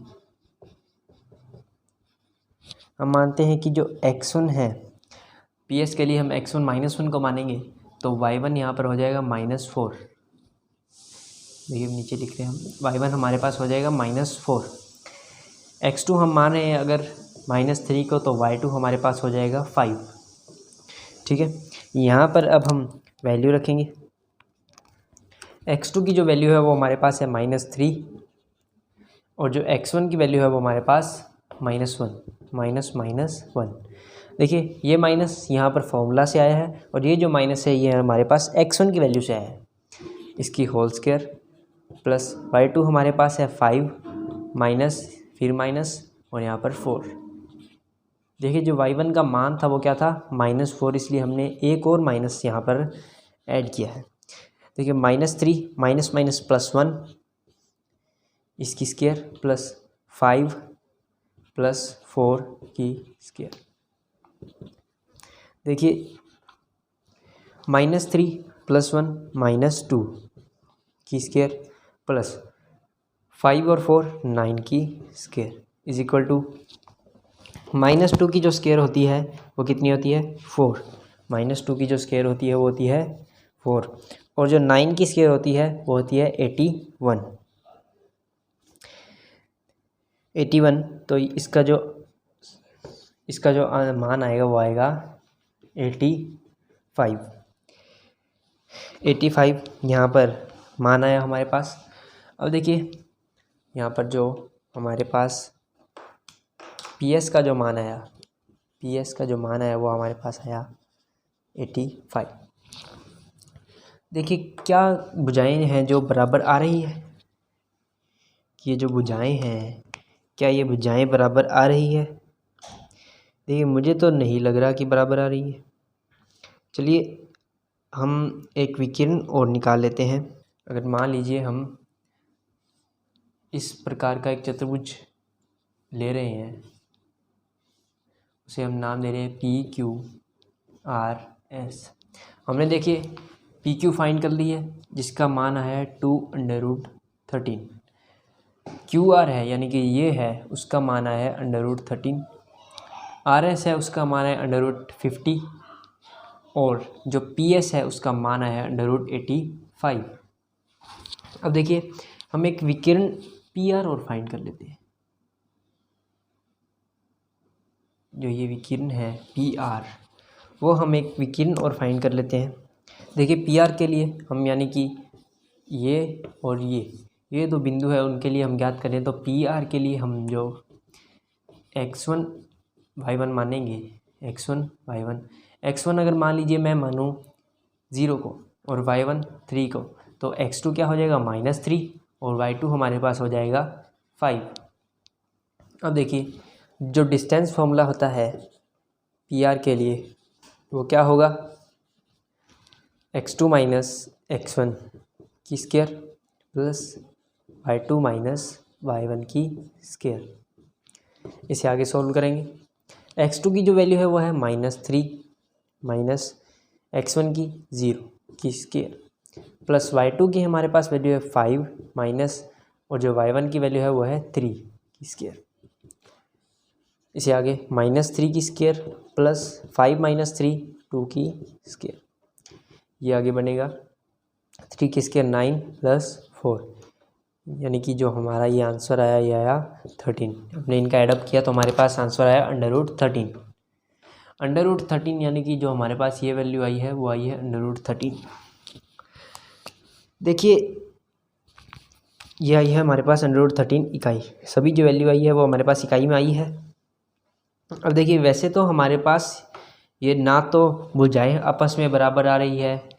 हम मानते हैं कि जो x1 है, PS के लिए हम x1 -1 को मानेंगे तो y1 यहाँ पर हो जाएगा -4। देखिए नीचे लिख रहे हैं हम, y1 हमारे पास हो जाएगा -4। x2 हम मान रहे हैं अगर -3 को, तो y2 हमारे पास हो जाएगा 5। ठीक है, यहाँ पर अब हम वैल्यू रखेंगे। x2 की जो वैल्यू है वो हमारे पास है -3 और जो x1 की वैल्यू है वो हमारे पास -1। देखिए ये माइनस यहाँ पर फॉर्मूला से आया है और ये जो माइनस है ये हमारे पास x1 की वैल्यू से आया है, इसकी होल स्क्वायर प्लस y2 हमारे पास है 5 माइनस फिर माइनस और यहाँ पर 4। देखिए जो y1 का मान था वो क्या था, -4, इसलिए हमने एक और माइनस यहाँ पर ऐड किया है। देखिए -3 माइनस +1 इसकी स्क्वायर प्लस 5 प्लस 4 की स्क्वायर। देखिए -3 + 1 -2 की स्क्वायर प्लस 5 और 4 9 की स्क्वायर इज इक्वल टू -2 की जो स्क्वायर होती है वो कितनी होती है, 4। -2 की जो स्क्वायर होती है वो होती है 4 और जो 9 की स्क्वायर होती है वो होती है 81। तो इसका जो मान आएगा वो आएगा 85 यहाँ पर मान आया हमारे पास। अब देखिए यहाँ पर जो हमारे पास PS का जो मान आया वो हमारे पास आया 85। देखिए क्या भुजाएं हैं जो बराबर आ रही है, ये जो भुजाएं हैं क्या ये भुजाएं बराबर आ रही है? देखिए मुझे तो नहीं लग रहा कि बराबर आ रही है। चलिए हम एक विकिरण और निकाल लेते हैं। अगर मान लीजिए हम इस प्रकार का एक चतुर्भुज ले रहे हैं, उसे हम नाम दे रहे हैं PQRS। हमने देखिए PQ फाइंड कर ली है जिसका मान है 2√13। QR है यानी कि ये है, उसका मान है √13। RS है उसका मान है √50 और जो PS है उसका मान है √85। अब देखिए हम एक विकिरण PR और फाइंड कर लेते हैं। जो ये विकिरण है PR, वो हम एक विकिरण और फाइंड कर लेते हैं। देखिए PR के लिए हम यानी कि ये और ये दो बिंदु है, उनके लिए हम ज्ञात करें तो PR के लिए हम जो x1 y1 मानेंगे, x1 अगर मान लीजिए मैं मानूँ 0 को और y1 3 को, तो x2 क्या हो जाएगा -3 और y2 हमारे पास हो जाएगा 5। अब देखिए जो डिस्टेंस फॉर्मूला होता है PR के लिए वो क्या होगा, x2 - x1 की स्क्वायर प्लस y2 - y1 की स्क्वायर। इसे आगे सॉल्व करेंगे। x2 की जो वैल्यू है वो है -3 माइनस x1 की 0 की स्क्वायर प्लस y2 की हमारे पास वैल्यू है 5 माइनस, और जो y1 की वैल्यू है वो है 3 की स्क्वायर। इसे आगे -3 की स्क्वायर प्लस 5 - 3 2 की स्क्वायर, ये आगे बनेगा 3 की स्क्वायर 9 प्लस 4, यानी कि जो हमारा ये आंसर आया ये आया 13। हमने इनका एडअप किया तो हमारे पास आंसर आया √13। √13 यानी कि जो हमारे पास ये वैल्यू आई है वो आई है √13। देखिए ये आई है हमारे पास √13 इकाई। सभी जो वैल्यू आई है वो हमारे पास इकाई में आई है। अब देखिए वैसे तो हमारे पास ये ना तो भुजाएं आपस में बराबर आ रही है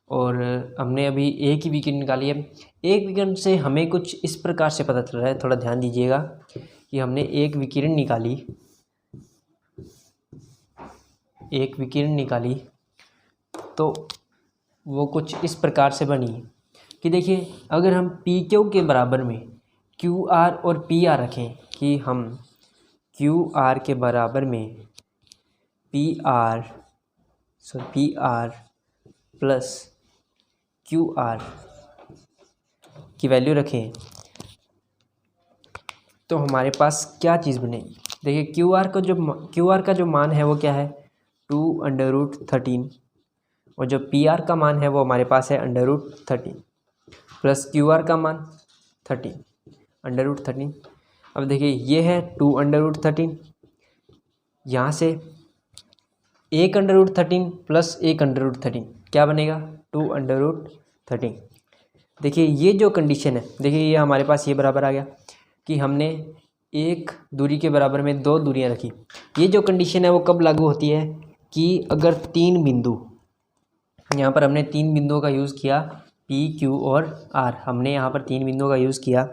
और हमने अभी एक ही विकिरण निकाली है। एक विकिरण से हमें कुछ इस प्रकार से पता चल रहा है, थोड़ा ध्यान दीजिएगा कि हमने एक विकिरण निकाली तो वो कुछ इस प्रकार से बनी कि देखिए अगर हम PQ के बराबर में QR और PR रखें कि हम QR के बराबर में PR प्लस QR की वैल्यू रखें तो हमारे पास क्या चीज़ बनेगी। देखिए QR का जो मान है वो क्या है 2√13 और जो PR का मान है वो हमारे पास है √13 प्लस QR का मान 13 √13। अब देखिए ये है 2√13, यहाँ से 1√13 प्लस 1√13 क्या बनेगा 2√13। देखिए ये जो कंडीशन है, देखिए ये हमारे पास ये बराबर आ गया कि हमने एक दूरी के बराबर में दो दूरियां रखी। ये जो कंडीशन है वो कब लागू होती है कि अगर तीन बिंदु, यहाँ पर हमने तीन बिंदुओं का यूज़ किया PQ और R, हमने यहाँ पर तीन बिंदुओं का यूज़ किया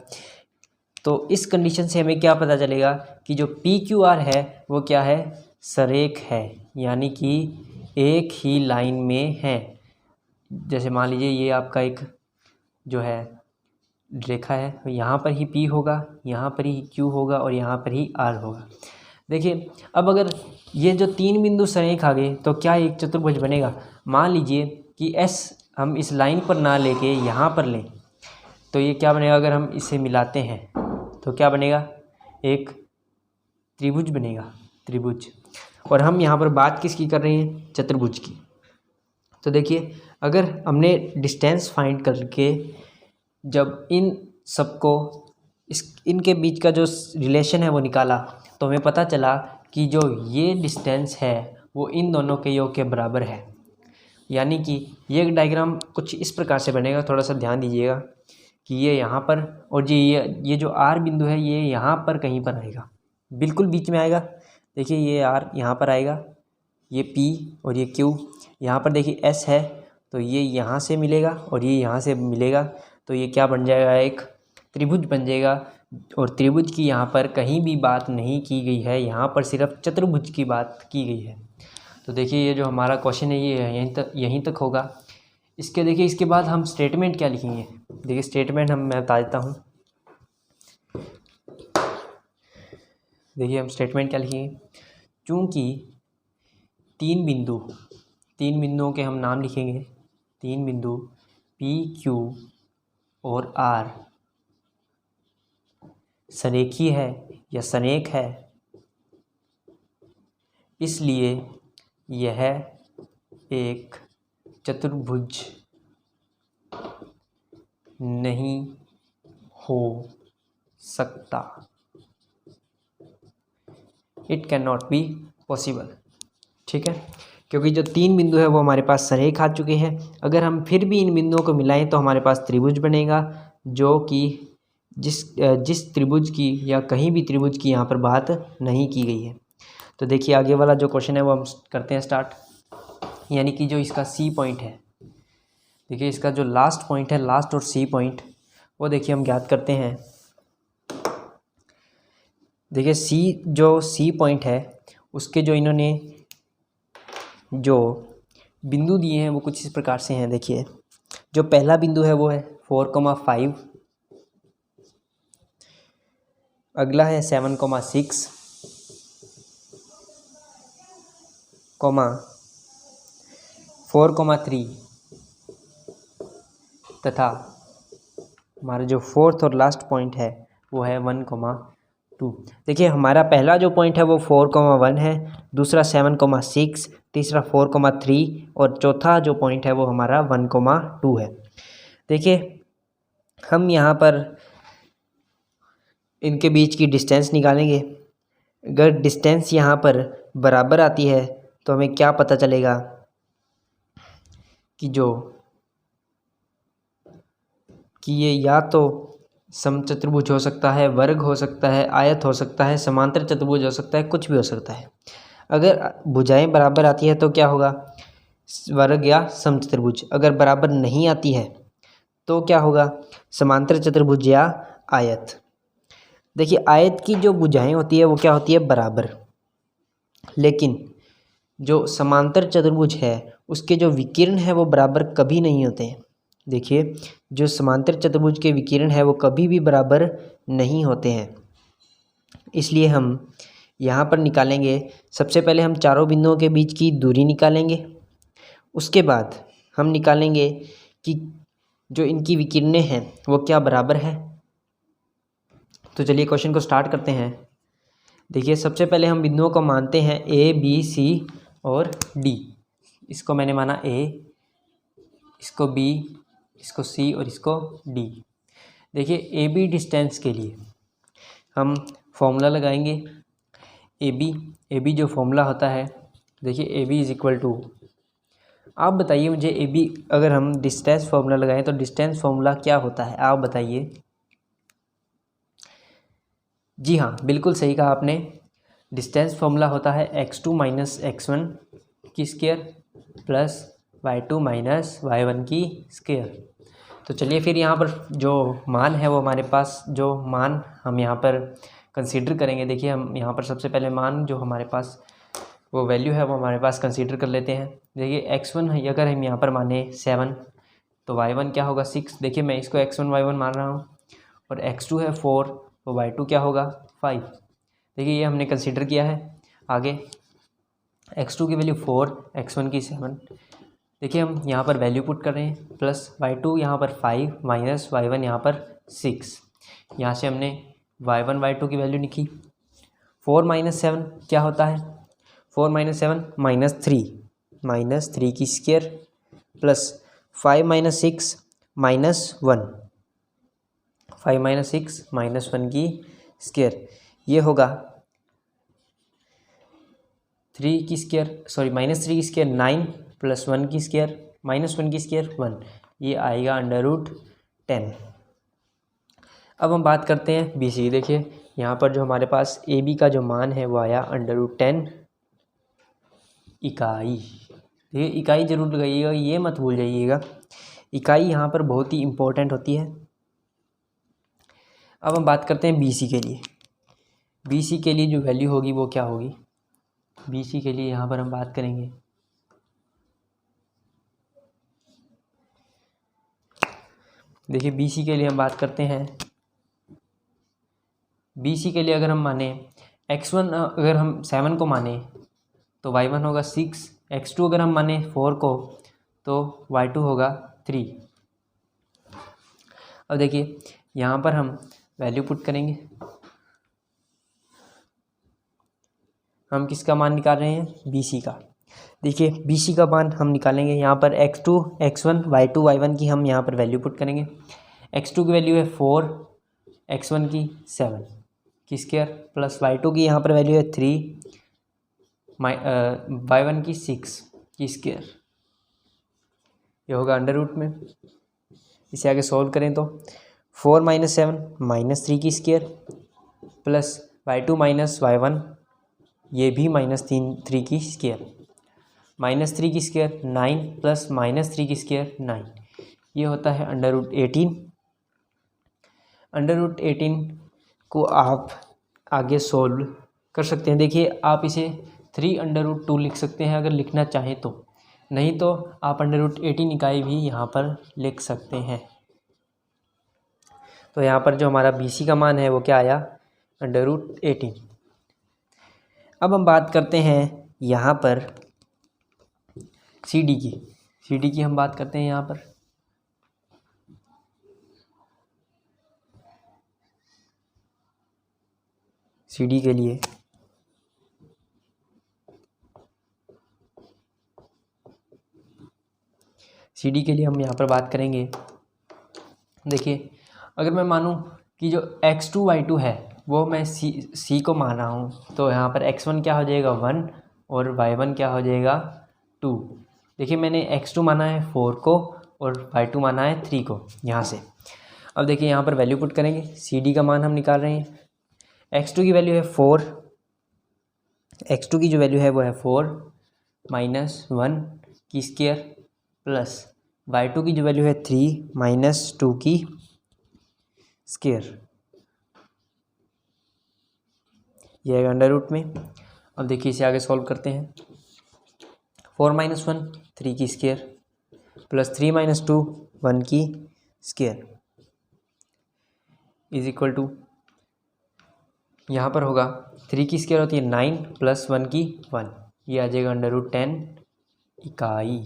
तो इस कंडीशन से हमें क्या पता चलेगा कि जो PQR है वो क्या है सरेख है, यानी कि एक ही लाइन में है। जैसे मान लीजिए ये आपका एक जो है रेखा है, यहाँ पर ही P होगा, यहाँ पर ही Q होगा और यहाँ पर ही R होगा। देखिए अब अगर ये जो तीन बिंदु सरेख आ गए तो क्या एक चतुर्भुज बनेगा। मान लीजिए कि S हम इस लाइन पर ना लेके यहाँ पर लें तो ये क्या बनेगा, अगर हम इसे मिलाते हैं तो क्या बनेगा एक त्रिभुज बनेगा, त्रिभुज। और हम यहाँ पर बात किसकी कर रहे हैं चतुर्भुज की। तो देखिए अगर हमने डिस्टेंस फाइंड करके जब इन सबको इनके बीच का जो रिलेशन है वो निकाला तो हमें पता चला कि जो ये डिस्टेंस है वो इन दोनों के योग के बराबर है। यानी कि ये डायग्राम कुछ इस प्रकार से बनेगा, थोड़ा सा ध्यान दीजिएगा कि ये यहाँ पर और ये जो आर बिंदु है ये यहाँ पर कहीं पर आएगा, बिल्कुल बीच में आएगा। देखिए ये आर यहाँ पर आएगा, ये पी और ये क्यू, यहाँ पर देखिए एस है तो ये यहाँ से मिलेगा और ये यहाँ से मिलेगा, तो ये क्या बन जाएगा, एक त्रिभुज बन जाएगा। और त्रिभुज की यहाँ पर कहीं भी बात नहीं की गई है, यहाँ पर सिर्फ चतुर्भुज की बात की गई है। तो देखिए ये जो हमारा क्वेश्चन है ये यहीं तक होगा। इसके देखिए इसके बाद हम स्टेटमेंट क्या लिखेंगे, देखिए स्टेटमेंट मैं बता देता हूँ। देखिए हम स्टेटमेंट क्या लिखेंगे, चूँकि तीन बिंदुओं के हम नाम लिखेंगे, तीन बिंदु पी क्यू और आर सरेखी है या सनेक है, इसलिए यह एक चतुर्भुज नहीं हो सकता। It can not be possible. ठीक है, क्योंकि जो तीन बिंदु है वो हमारे पास सरेख आ चुके हैं। अगर हम फिर भी इन बिंदुओं को मिलाएं तो हमारे पास त्रिभुज बनेगा, जो कि जिस त्रिभुज की या कहीं भी त्रिभुज की यहाँ पर बात नहीं की गई है। तो देखिए आगे वाला जो क्वेश्चन है वो हम करते हैं स्टार्ट। यानी कि जो इसका सी पॉइंट है, देखिए इसका जो लास्ट पॉइंट है, लास्ट और सी पॉइंट, वो देखिए हम ज्ञात करते हैं। देखिए सी पॉइंट है उसके जो इन्होंने जो बिंदु दिए हैं वो कुछ इस प्रकार से हैं। देखिए जो पहला बिंदु है वो है 4,5, अगला है 7,6, 4,3 तथा हमारा जो फोर्थ और लास्ट पॉइंट है वो है 1,2। देखिए हमारा पहला जो पॉइंट है वो 4,1 है, दूसरा 7,6, तीसरा 4,3 और चौथा जो पॉइंट है वो हमारा 1,2 है। देखिए हम यहाँ पर इनके बीच की डिस्टेंस निकालेंगे। अगर डिस्टेंस यहाँ पर बराबर आती है तो हमें क्या पता चलेगा कि ये या तो समचतुर्भुज हो सकता है, वर्ग हो सकता है, आयत हो सकता है, समांतर चतुर्भुज हो सकता है, कुछ भी हो सकता है। अगर भुजाएं बराबर आती है तो क्या होगा, वर्ग या समचतुर्भुज। अगर बराबर नहीं आती है तो क्या होगा, समांतर चतुर्भुज या आयत। देखिए आयत की जो भुजाएं होती है वो क्या होती है, बराबर, लेकिन जो समांतर चतुर्भुज है उसके जो विकिरण है वो बराबर कभी नहीं होते हैं। देखिए जो समांतर चतुर्भुज के विकिरण है वो कभी भी बराबर नहीं होते हैं। इसलिए हम यहाँ पर निकालेंगे, सबसे पहले हम चारों बिंदुओं के बीच की दूरी निकालेंगे, उसके बाद हम निकालेंगे कि जो इनकी विकिरणें हैं वो क्या बराबर है। तो चलिए क्वेश्चन को स्टार्ट करते हैं। देखिए सबसे पहले हम बिंदुओं को मानते हैं ए, बी, सी और डी। इसको मैंने माना ए, इसको बी, इसको सी और इसको डी। देखिए ए बी डिस्टेंस के लिए हम फॉर्मूला लगाएंगे। ए बी जो फॉर्मूला होता है, देखिए A B is equal to, आप बताइए मुझे ए बी, अगर हम डिस्टेंस फार्मूला लगाएं तो डिस्टेंस फार्मूला क्या होता है, आप बताइए। जी हाँ, बिल्कुल सही कहा आपने। डिस्टेंस फार्मूला होता है x2 माइनस x1 की square plus y2 minus y1 की स्क्वायर। तो चलिए फिर यहाँ पर जो मान है वो हमारे पास, जो मान हम यहाँ पर कंसीडर करेंगे। देखिए हम यहाँ पर सबसे पहले मान जो हमारे पास वो वैल्यू है वो हमारे पास कंसीडर कर लेते हैं। देखिए x1 अगर हम यहाँ पर माने 7 तो y1 क्या होगा 6। देखिए मैं इसको x1 y1 मान रहा हूँ, और x2 है 4 तो y2 क्या होगा 5। देखिए ये हमने कंसीडर किया है। आगे x2 की वैल्यू 4, x1 की 7। देखिए हम यहाँ पर वैल्यू पुट कर रहे हैं, प्लस y2 यहाँ पर 5 माइनस y1 यहाँ पर 6। यहाँ से हमने y1 y2 की वैल्यू लिखी। 4 माइनस 7 क्या होता है, 4 माइनस 7 माइनस 3 की square plus 5 minus 6 minus 1, 5 minus 6 minus 1 की स्क्वायर। ये होगा 3 की स्क्वायर सॉरी -3 की स्क्वायर 9 प्लस 1 की स्क्वायर -1 की स्क्वायर 1, ये आएगा √10। अब हम बात करते हैं बी सी। देखिए यहाँ पर जो हमारे पास ए बी का जो मान है वो आया √10 इकाई। देखिए इकाई जरूर लगाइएगा, ये मत भूल जाइएगा, इकाई यहाँ पर बहुत ही इम्पोर्टेंट होती है। अब हम बात करते हैं बी सी के लिए। बी सी के लिए जो वैल्यू होगी वो क्या होगी, बी सी के लिए यहाँ पर हम बात करेंगे। देखिए बी सी के लिए हम बात करते हैं, बी सी के लिए अगर हम माने x1 अगर हम 7 को माने तो y1 होगा 6, x2 अगर हम माने 4 को तो y2 होगा 3। अब देखिए यहाँ पर हम वैल्यू पुट करेंगे, हम किसका मान निकाल रहे हैं, बी सी का। देखिए बी सी का मान हम निकालेंगे, यहाँ पर x2 x1 y2 y1 की हम यहाँ पर वैल्यू पुट करेंगे। x2 की वैल्यू है 4, x1 की 7 की स्क्वायर प्लस y2 की यहाँ पर वैल्यू है 3, y1 की 6 की स्क्वायर, ये होगा अंडर रूट में। इसे आगे सॉल्व करें तो 4 - 7 -3 की स्क्वायर प्लस y2 - y1 ये भी -3 की स्क्वायर, -3 की स्क्वायर 9 प्लस -3 की स्क्वायर 9, ये होता है √18। √18 को आप आगे सोल्व कर सकते हैं। देखिए आप इसे 3√2 लिख सकते हैं अगर लिखना चाहें तो, नहीं तो आप √18 इकाई भी यहाँ पर लिख सकते हैं। तो यहाँ पर जो हमारा बी सी का मान है वो क्या आया, √18। अब हम बात करते हैं यहाँ पर सी डी की। सी डी की हम बात करते हैं यहाँ पर। सी डी के लिए हम यहाँ पर बात करेंगे। देखिए अगर मैं मानूँ कि जो x2 y2 है वो मैं सी को मान रहा हूँ, तो यहाँ पर x1 क्या हो जाएगा 1 और y1 क्या हो जाएगा 2। देखिए मैंने x2 माना है 4 को और y2 माना है 3 को यहाँ से। अब देखिए यहाँ पर वैल्यू पुट करेंगे, सी डी का मान हम निकाल रहे हैं। x2 की वैल्यू है 4, x2 की जो वैल्यू है वो है 4 -1 की स्क्वायर प्लस y2 की जो वैल्यू है 3 -2 की स्क्वायर, यह है अंडर रूट में। अब देखिए इसे आगे सॉल्व करते हैं। 4 - 1 3 की स्क्वायर प्लस 3 - 2 1 की स्क्वायर इज इक्वल टू, यहाँ पर होगा 3 की स्क्वायर होती है 9 प्लस 1 की 1, ये आ जाएगा √10 इकाई।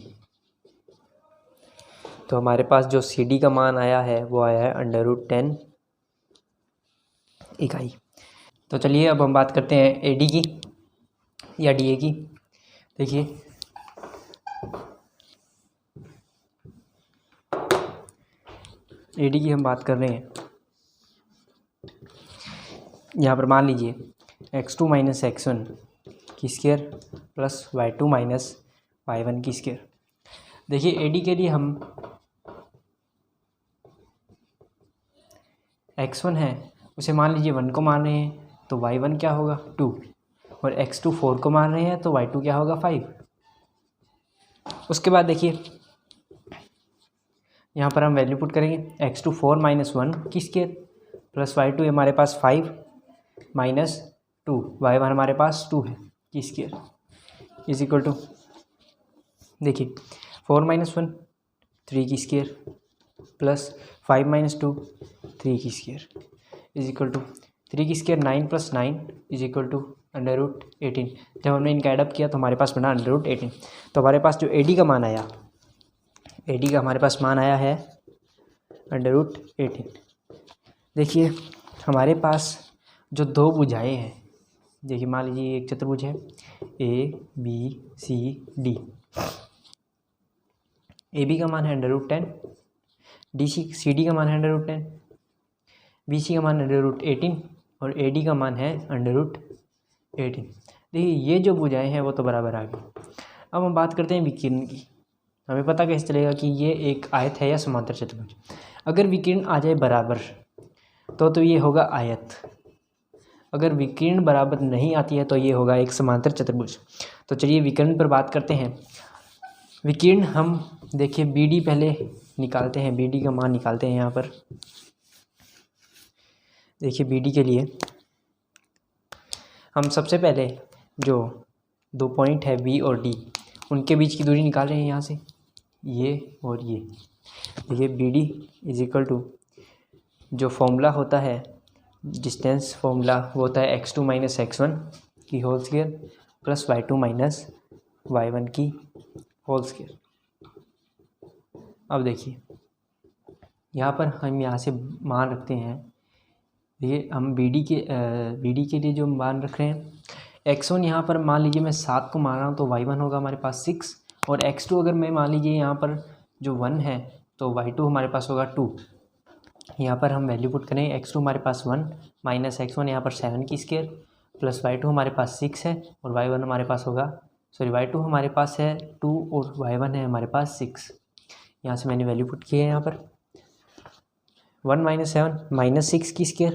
तो हमारे पास जो सी डी का मान आया है वो आया है √10 इकाई। तो चलिए अब हम बात करते हैं ए डी की या डी ए की। देखिए ए डी की हम बात कर रहे हैं, यहाँ पर मान लीजिए x2 - x1 की स्क्वायर प्लस y2 - y1 की स्क्वायर। देखिए ए डी के लिए हम x1 है उसे मान लीजिए 1 को मान रहे हैं तो y1 क्या होगा 2, और x2 4 को मान रहे हैं तो y2 क्या होगा 5। उसके बाद देखिए यहाँ पर हम वैल्यू पुट करेंगे, x2 4 - 1 की स्क्वायर प्लस y2 हमारे पास 5 -2 y1 हमारे पास 2 है की स्क्वायर इज इक्वल टू, देखिए 4 - 1 3 की स्क्वायर प्लस 5 - 2 3 की स्क्वायर इज इक्वल टू 3 की स्क्वायर 9 + 9 इज इक्वल टू √18। जब हमने इनका एडअप किया तो हमारे पास बना √18। तो हमारे पास जो ए डी का मान आया, ए डी का हमारे पास मान आया है √18। देखिए हमारे पास जो दो भुजाएं हैं, देखिए मान लीजिए एक चतुर्भुज है A B C D. A B का मान है √10, सी डी का मान है √10, बी सी का मान है √18 और ए डी का मान है √18। देखिए ये जो भुजाएं हैं वो तो बराबर आ गई। अब हम बात करते हैं विकीर्ण की। हमें पता कैसे चलेगा कि ये एक आयत है या समांतर चतुर्भुज। अगर विकीर्ण आ जाए बराबर तो ये होगा आयत। अगर विकीर्ण बराबर नहीं आती है तो ये होगा एक समांतर चतुर्भुज। तो चलिए विकर्ण पर बात करते हैं। विकीर्ण हम देखिए BD पहले निकालते हैं, BD का मान निकालते हैं यहाँ पर। देखिए BD के लिए हम सबसे पहले जो 2 पॉइंट है B और D उनके बीच की दूरी निकाल रहे हैं यहाँ से, ये और ये। देखिए BD इज इक्वल टू जो फॉर्मूला होता है, डिस्टेंस फॉर्मूला वो होता है x2 माइनस x1 की whole square plus y2 minus y1 की होल स्क्वायर। अब देखिए यहाँ पर हम यहाँ से मान रखते हैं। देखिए हम BD के लिए जो मान रख रहे हैं, x1 यहाँ पर मान लीजिए मैं 7 को मान रहा हूँ तो y1 होगा हमारे पास 6, और x2 अगर मैं मान लीजिए यहाँ पर जो 1 है तो y2 हमारे पास होगा 2। यहाँ पर हम वैल्यू पुट करें, x2 हमारे पास 1 माइनस x1 यहाँ पर 7 की स्क्वायर प्लस y2 हमारे पास 6 है और y1 हमारे पास होगा, सॉरी y2 हमारे पास है 2 और y1 है हमारे पास 6। यहाँ से मैंने वैल्यू पुट की है। यहाँ पर 1 माइनस 7 माइनस 6 की स्क्वायर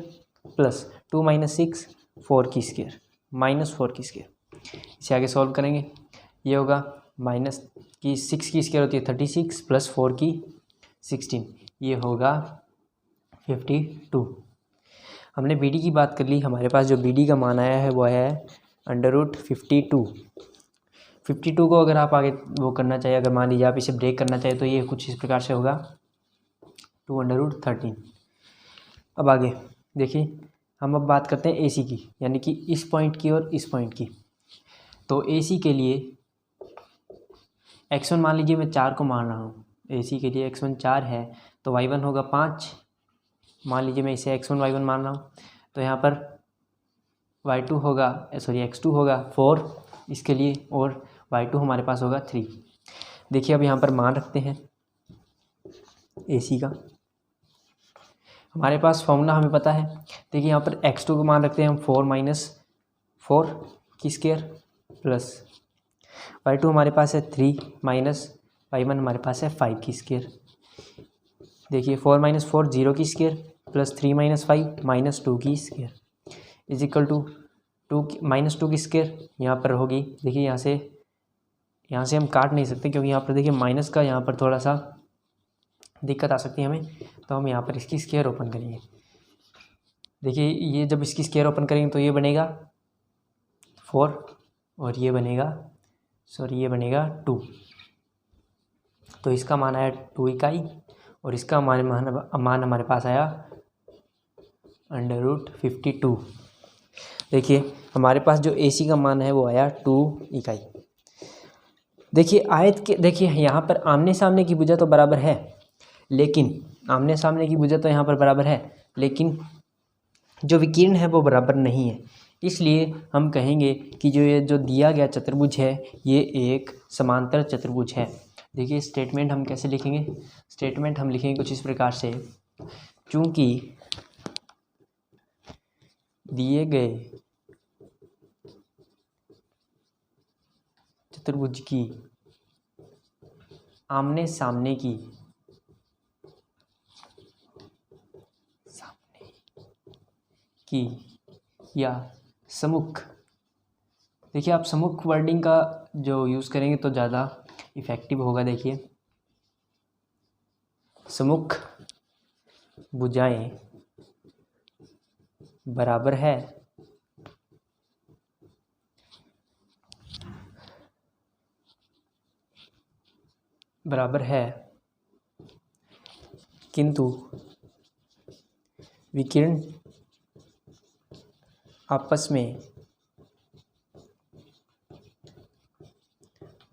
प्लस 2 माइनस 6 4 की स्क्वायर माइनस 4 की स्क्वायर। इसे आगे सॉल्व करेंगे, ये होगा माइनस की 6 की स्क्वायर होती है 36 प्लस 4 की 16, ये होगा 52। हमने BD की बात कर ली। हमारे पास जो BD का मान आया है वो आया है √52। 52 को अगर आप आगे वो करना चाहिए, अगर मान लीजिए आप इसे ब्रेक करना चाहिए तो ये कुछ इस प्रकार से होगा 2√13। अब आगे देखिए हम अब बात करते हैं AC की, यानी कि इस पॉइंट की और इस पॉइंट की। तो AC के लिए x1 मान लीजिए मैं 4 को मान रहा हूँ, AC के लिए x1 4 है तो y1 होगा 5। मान लीजिए मैं इसे x1 y1 मान रहा हूँ तो यहाँ पर y2 होगा, सॉरी x2 होगा 4 इसके लिए, और y2 हमारे पास होगा 3। देखिए अब यहाँ पर मान रखते हैं AC का। हमारे पास फॉर्मूला हमें पता है। देखिए यहाँ पर x2 को मान रखते हैं हम 4 माइनस 4 की स्क्वायर प्लस y2 हमारे पास है 3 माइनस y1 हमारे पास है 5 की स्क्वायर। देखिए 4 माइनस 4 0 की स्क्वायर प्लस 3 माइनस 5 माइनस 2 की square is equal to 2 minus 2 की स्क्वायर यहाँ पर होगी। देखिए यहाँ से हम काट नहीं सकते क्योंकि यहाँ पर देखिए माइनस का यहाँ पर थोड़ा सा दिक्कत आ सकती है हमें, तो हम यहाँ पर इसकी स्क्वायर ओपन करेंगे। देखिए ये जब इसकी स्क्वायर ओपन करेंगे तो ये बनेगा 4 और ये बनेगा, सॉरी ये बनेगा 2। तो इसका मान आया 2 इकाई और इसका मान हमारे पास आया √52। देखिए हमारे पास जो AC का मान है वो आया 2 इकाई। देखिए आयत के, देखिए यहाँ पर आमने सामने की भुजा तो बराबर है, लेकिन आमने सामने की भुजा तो यहाँ पर बराबर है, लेकिन जो विकीर्ण है वो बराबर नहीं है। इसलिए हम कहेंगे कि ये जो दिया गया चतुर्भुज है ये एक समांतर चतुर्भुज है। देखिए स्टेटमेंट हम कैसे लिखेंगे, स्टेटमेंट हम लिखेंगे कुछ इस प्रकार से, चूँकि दिए गए चतुर्भुज की आमने सामने की या सम्मुख, देखिए आप सम्मुख वर्डिंग का जो यूज़ करेंगे तो ज़्यादा इफ़ेक्टिव होगा। देखिए सम्मुख भुजाएं बराबर है किंतु विकीर्ण आपस में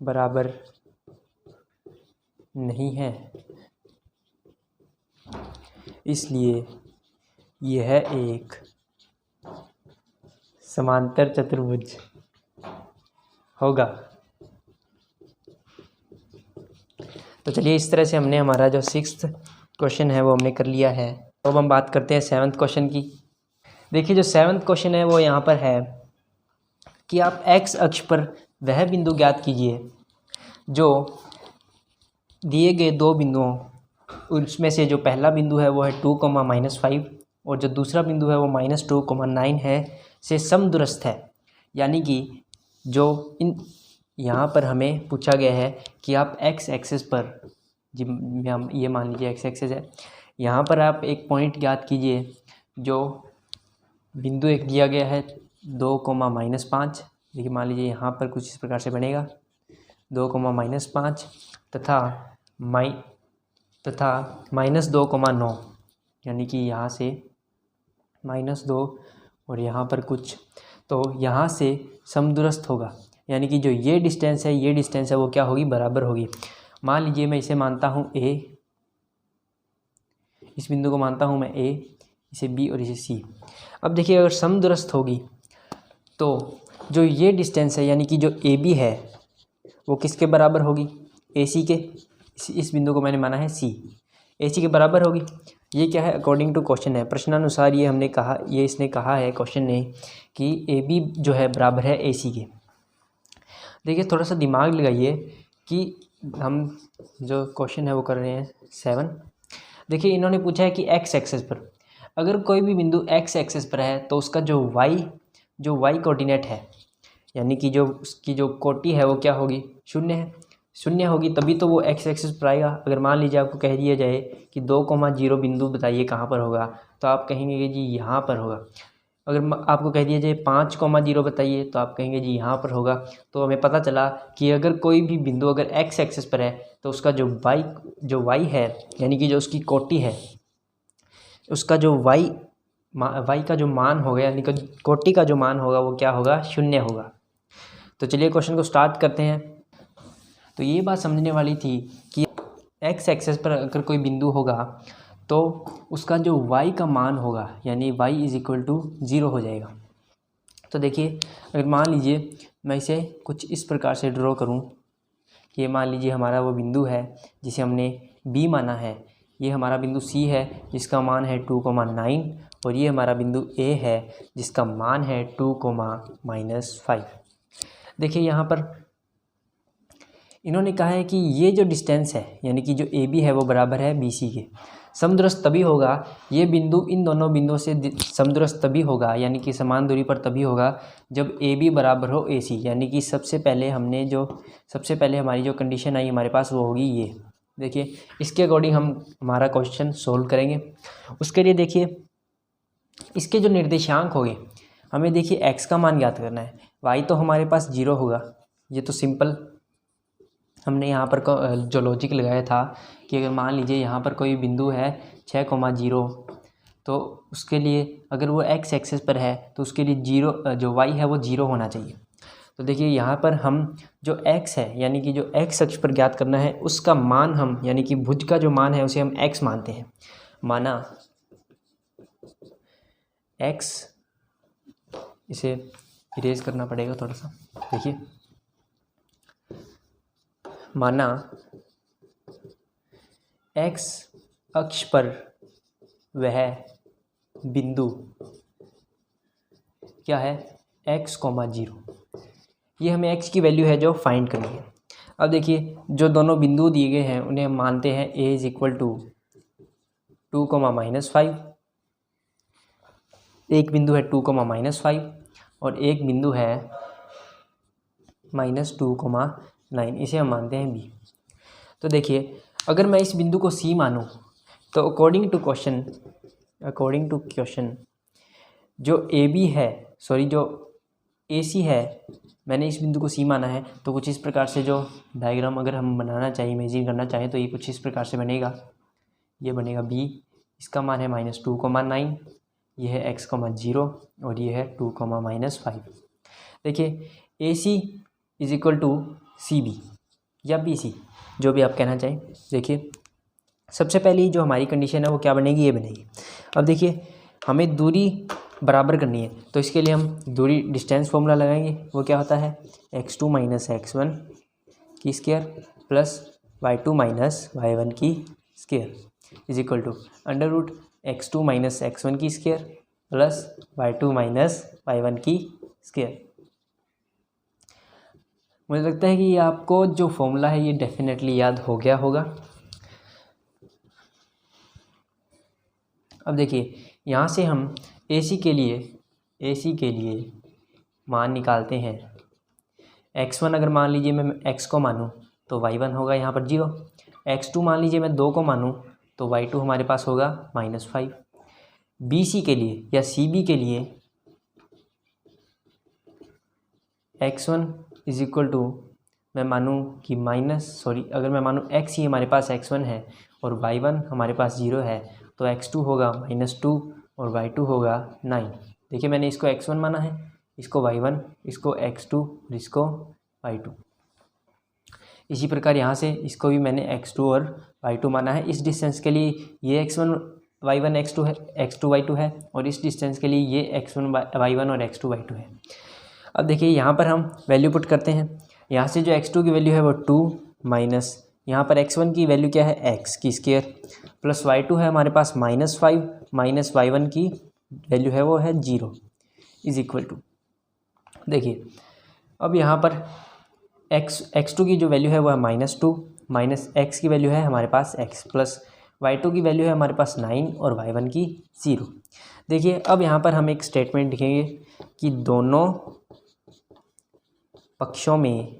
बराबर नहीं है, इसलिए यह एक समांतर चतुर्भुज होगा। तो चलिए इस तरह से हमने हमारा जो 6th क्वेश्चन है वो हमने कर लिया है। तो अब हम बात करते हैं 7th क्वेश्चन की। देखिए जो 7th क्वेश्चन है वो यहाँ पर है कि आप x अक्ष पर वह बिंदु ज्ञात कीजिए जो दिए गए दो बिंदुओं उसमें से जो पहला बिंदु है वो है 2,-5 और जो दूसरा बिंदु है वो -2,9 है से समदूरस्थ है। यानी कि जो इन यहाँ पर हमें पूछा गया है कि आप x एक्सिस पर ये मान लीजिए x एक्सिस है, यहाँ पर आप एक पॉइंट ज्ञात कीजिए जो बिंदु एक दिया गया है 2,-5। देखिए मान लीजिए यहाँ पर कुछ इस प्रकार से बनेगा 2,-5 तथा -2,9 यानी कि यहाँ से -2 और यहाँ पर कुछ, तो यहाँ से समदूरस्थ होगा। यानी कि जो ये डिस्टेंस है वो क्या होगी, बराबर होगी। मान लीजिए मैं इसे मानता हूँ A, इस बिंदु को मानता हूँ मैं A, इसे B और इसे C। अब देखिए अगर समदूरस्थ होगी तो जो ये डिस्टेंस है यानी कि जो AB है वो किसके बराबर होगी, AC के। इस बिंदु को मैंने माना है C, AC के बराबर होगी। ये क्या है, अकॉर्डिंग टू क्वेश्चन है, प्रश्नानुसार ये हमने कहा, ये इसने कहा है क्वेश्चन ने कि AB जो है बराबर है AC के। देखिए थोड़ा सा दिमाग लगाइए कि हम जो क्वेश्चन है वो कर रहे हैं 7। देखिए इन्होंने पूछा है कि x एक्सिस पर अगर कोई भी बिंदु x एक्सिस पर है तो उसका जो y कोऑर्डिनेट है यानी कि जो उसकी जो कोटि है वो क्या होगी, शून्य होगी, तभी तो वो x एक्सिस पर आएगा। अगर मान लीजिए आपको कह दिया जाए कि 2,0 बिंदु बताइए कहाँ पर होगा, तो आप कहेंगे कि जी यहाँ पर होगा। अगर आपको कह दिया जाए 5,0 बताइए तो आप कहेंगे जी यहाँ पर होगा। तो हमें पता चला कि अगर कोई भी बिंदु अगर x एक्सिस पर है तो उसका जो y है यानी कि जो उसकी कोटि है उसका जो y का जो मान होगा यानी कि कोटि का जो मान होगा वो क्या होगा, 0 होगा। तो चलिए क्वेश्चन को स्टार्ट करते हैं। तो ये बात समझने वाली थी कि x एक्सिस पर अगर कोई बिंदु होगा तो उसका जो y का मान होगा यानी y = 0 हो जाएगा। तो देखिए अगर मान लीजिए मैं इसे कुछ इस प्रकार से ड्रॉ करूं, ये मान लीजिए हमारा वो बिंदु है जिसे हमने B माना है, ये हमारा बिंदु C है जिसका मान है 2,9 और ये हमारा बिंदु A है जिसका मान है 2,-5। देखिए यहाँ पर इन्होंने कहा है कि ये जो डिस्टेंस है यानी कि जो AB है वो बराबर है BC के। समदूरस्थ तभी होगा, ये बिंदु इन दोनों बिंदुओं से समदूरस्थ तभी होगा यानी कि समान दूरी पर तभी होगा जब AB बराबर हो AC। यानी कि सबसे पहले हमारी जो कंडीशन आई हमारे पास वो होगी ये। देखिए इसके अकॉर्डिंग हम हमारा क्वेश्चन सोल्व करेंगे। उसके लिए देखिए इसके जो निर्देशांक होंगे हमें देखिए x का मान ज्ञात करना है, y तो हमारे पास 0 होगा, ये तो सिंपल हमने यहाँ पर जो लॉजिक लगाया था कि अगर मान लीजिए यहाँ पर कोई बिंदु है 6,0 तो उसके लिए अगर वो x एक्सिस पर है तो उसके लिए जो y है वो 0 होना चाहिए। तो देखिए यहाँ पर हम जो x है यानी कि जो x अक्ष पर ज्ञात करना है उसका मान हम यानी कि भुज का जो मान है उसे हम x मानते हैं। माना x, इसे इरेज करना पड़ेगा थोड़ा सा। देखिए माना x अक्ष पर वह बिंदु क्या है, x, 0। ये हमें x की वैल्यू है जो फाइंड करनी है। अब देखिए जो दोनों बिंदु दिए गए हैं उन्हें हम मानते हैं a = 2,-5। एक बिंदु है 2,-5 और एक बिंदु है -2,9, इसे हम मानते हैं B। तो देखिए अगर मैं इस बिंदु को C मानूं तो अकॉर्डिंग टू क्वेश्चन जो जो AC है, मैंने इस बिंदु को C माना है तो कुछ इस प्रकार से जो डायग्राम अगर हम बनाना चाहें, इमेजिन करना चाहें तो ये कुछ इस प्रकार से बनेगा। ये बनेगा B, इसका मान है -2,9, ये है x, 0 और ये है 2,-5। देखिए AC = CB या BC, जो भी आप कहना चाहें। देखिए सबसे पहली जो हमारी कंडीशन है वो क्या बनेगी, ये बनेगी। अब देखिए हमें दूरी बराबर करनी है तो इसके लिए हम दूरी डिस्टेंस फॉर्मूला लगाएंगे। वो क्या होता है, x2 - x1 की स्क्वायर प्लस y2 - y1 की स्क्वायर = √x2 - x1 की स्क्वायर प्लस y2 - y1 की स्क्वायर। मुझे लगता है कि ये आपको जो फॉर्मूला है ये डेफिनेटली याद हो गया होगा। अब देखिए यहाँ से हम AC के लिए मान निकालते हैं। x1 अगर मान लीजिए मैं x को मानूँ तो y1 होगा यहाँ पर 0। x2 मान लीजिए मैं 2 को मानूँ तो y2 हमारे पास होगा -5। BC के लिए या CB के लिए x1 इज इक्वल टू मैं मानूँ कि अगर मैं मानूँ x ही हमारे पास x1 है और y1 हमारे पास 0 है तो x2 होगा -2 और y2 होगा 9। देखिए मैंने इसको x1 माना है, इसको y1, इसको x2 और इसको y2। इसी प्रकार यहाँ से इसको भी मैंने x2 और y2 माना है। इस डिस्टेंस के लिए ये x1 y1 x2 है, x2 y2 है, और इस डिस्टेंस के लिए ये x1 y1 और x2 y2 है। अब देखिए यहाँ पर हम वैल्यू पुट करते हैं। यहाँ से जो x2 की वैल्यू है वो 2 माइनस यहाँ पर x1 की वैल्यू क्या है x की स्क्वायर प्लस y2 है हमारे पास -5 माइनस y1 की वैल्यू है वो है 0 इज इक्वल टू। देखिए अब यहाँ पर x2 की जो वैल्यू है वो है -2 माइनस x की वैल्यू है हमारे पास x प्लस y2 की वैल्यू है हमारे पास 9 और y1 की 0। देखिए अब यहाँ पर हम एक स्टेटमेंट लिखेंगे कि दोनों पक्षों में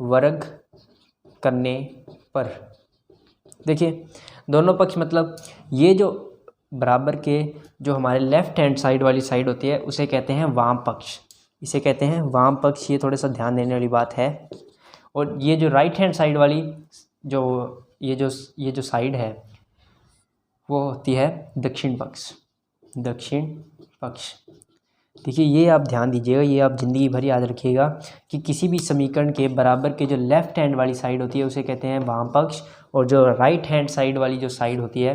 वर्ग करने पर, देखिए दोनों पक्ष मतलब ये जो बराबर के जो हमारे लेफ़्ट हैंड साइड वाली साइड होती है उसे कहते हैं वाम पक्ष, इसे कहते हैं वाम पक्ष। ये थोड़ा सा ध्यान देने वाली बात है। और ये जो राइट हैंड साइड वाली ये जो साइड है वो होती है दक्षिण पक्ष, दक्षिण पक्ष। देखिए ये आप ध्यान दीजिएगा, ये आप ज़िंदगी भर याद रखिएगा कि किसी भी समीकरण के बराबर के जो लेफ़्ट हैंड वाली साइड होती है उसे कहते हैं वाम पक्ष, और जो राइट हैंड साइड वाली जो साइड होती है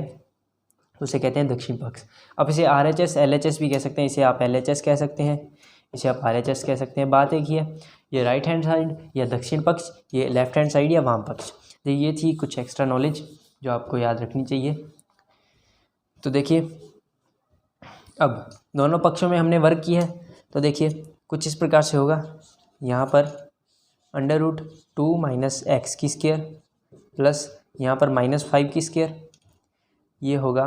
उसे कहते हैं दक्षिण पक्ष। अब इसे RHS LHS भी कह सकते हैं, इसे आप LHS कह सकते हैं, इसे आप RHS कह सकते हैं। बात एक ही है, ये राइट हैंड साइड या दक्षिण पक्ष, ये लेफ़्ट हैंड साइड या वाम पक्ष। तो ये थी कुछ एक्स्ट्रा नॉलेज जो आपको याद रखनी चाहिए। तो देखिए अब दोनों पक्षों में हमने वर्ग किया है, तो देखिए कुछ इस प्रकार से होगा। यहाँ पर √2 माइनस x की स्क्वायर प्लस यहाँ पर -5 की स्क्वायर, ये होगा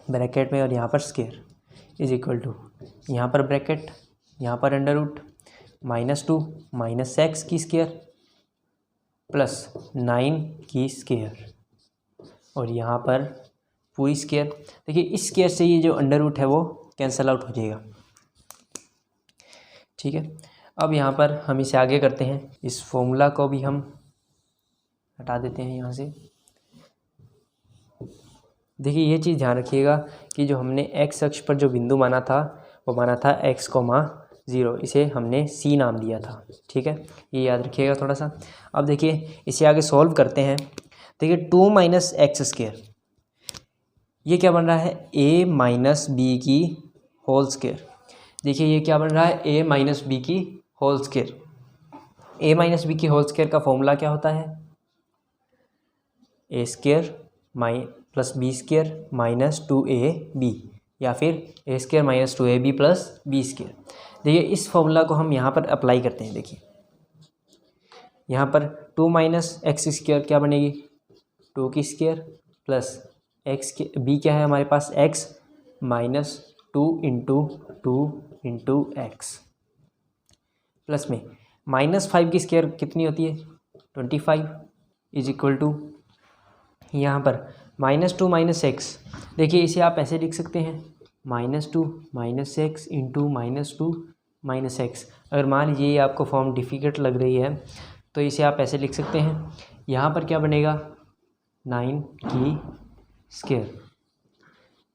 ब्रैकेट में और यहाँ पर स्क्वायर इज इक्वल टू यहाँ पर ब्रैकेट, यहाँ पर √-2 माइनस x की स्क्वायर प्लस 9 की स्क्वायर और यहाँ पर पूरी स्क्वायर। देखिए इस स्क्वायर से ये जो √ है वो कैंसिल आउट हो जाएगा, ठीक है। अब यहाँ पर हम इसे आगे करते हैं, इस फॉर्मूला को भी हम हटा देते हैं यहाँ से। देखिए ये चीज़ ध्यान रखिएगा कि जो हमने x अक्ष पर जो बिंदु माना था वो माना था x,0, इसे हमने C नाम दिया था, ठीक है, ये याद रखिएगा थोड़ा सा। अब देखिए इसे आगे सॉल्व करते हैं। देखिए 2 माइनस एक्स स्क्वायर, ये क्या बन रहा है a माइनस बी की होल स्क्वायर। देखिए ये क्या बन रहा है a माइनस बी की whole square. a minus B की होल स्क्वायर का फॉर्मूला क्या होता है a square plus B square minus 2ab, या फिर a square minus 2ab plus B square. देखिए इस फॉर्मूला को हम यहाँ पर अप्लाई करते हैं। देखिए यहाँ पर 2 माइनस एक्स स्क्वायर क्या बनेगी 2 की स्क्वायर प्लस एक्स के बी क्या है हमारे पास x minus 2 into x plus में -5 की स्क्वायर कितनी होती है 25 इज इक्वल टू यहाँ पर -2 माइनस एक्स। देखिए इसे आप ऐसे लिख सकते हैं -2 minus x into -2 minus x. अगर मान लीजिए आपको फॉर्म डिफ़िकल्ट लग रही है तो इसे आप ऐसे लिख सकते हैं। यहाँ पर क्या बनेगा 9 की स्क्वायर,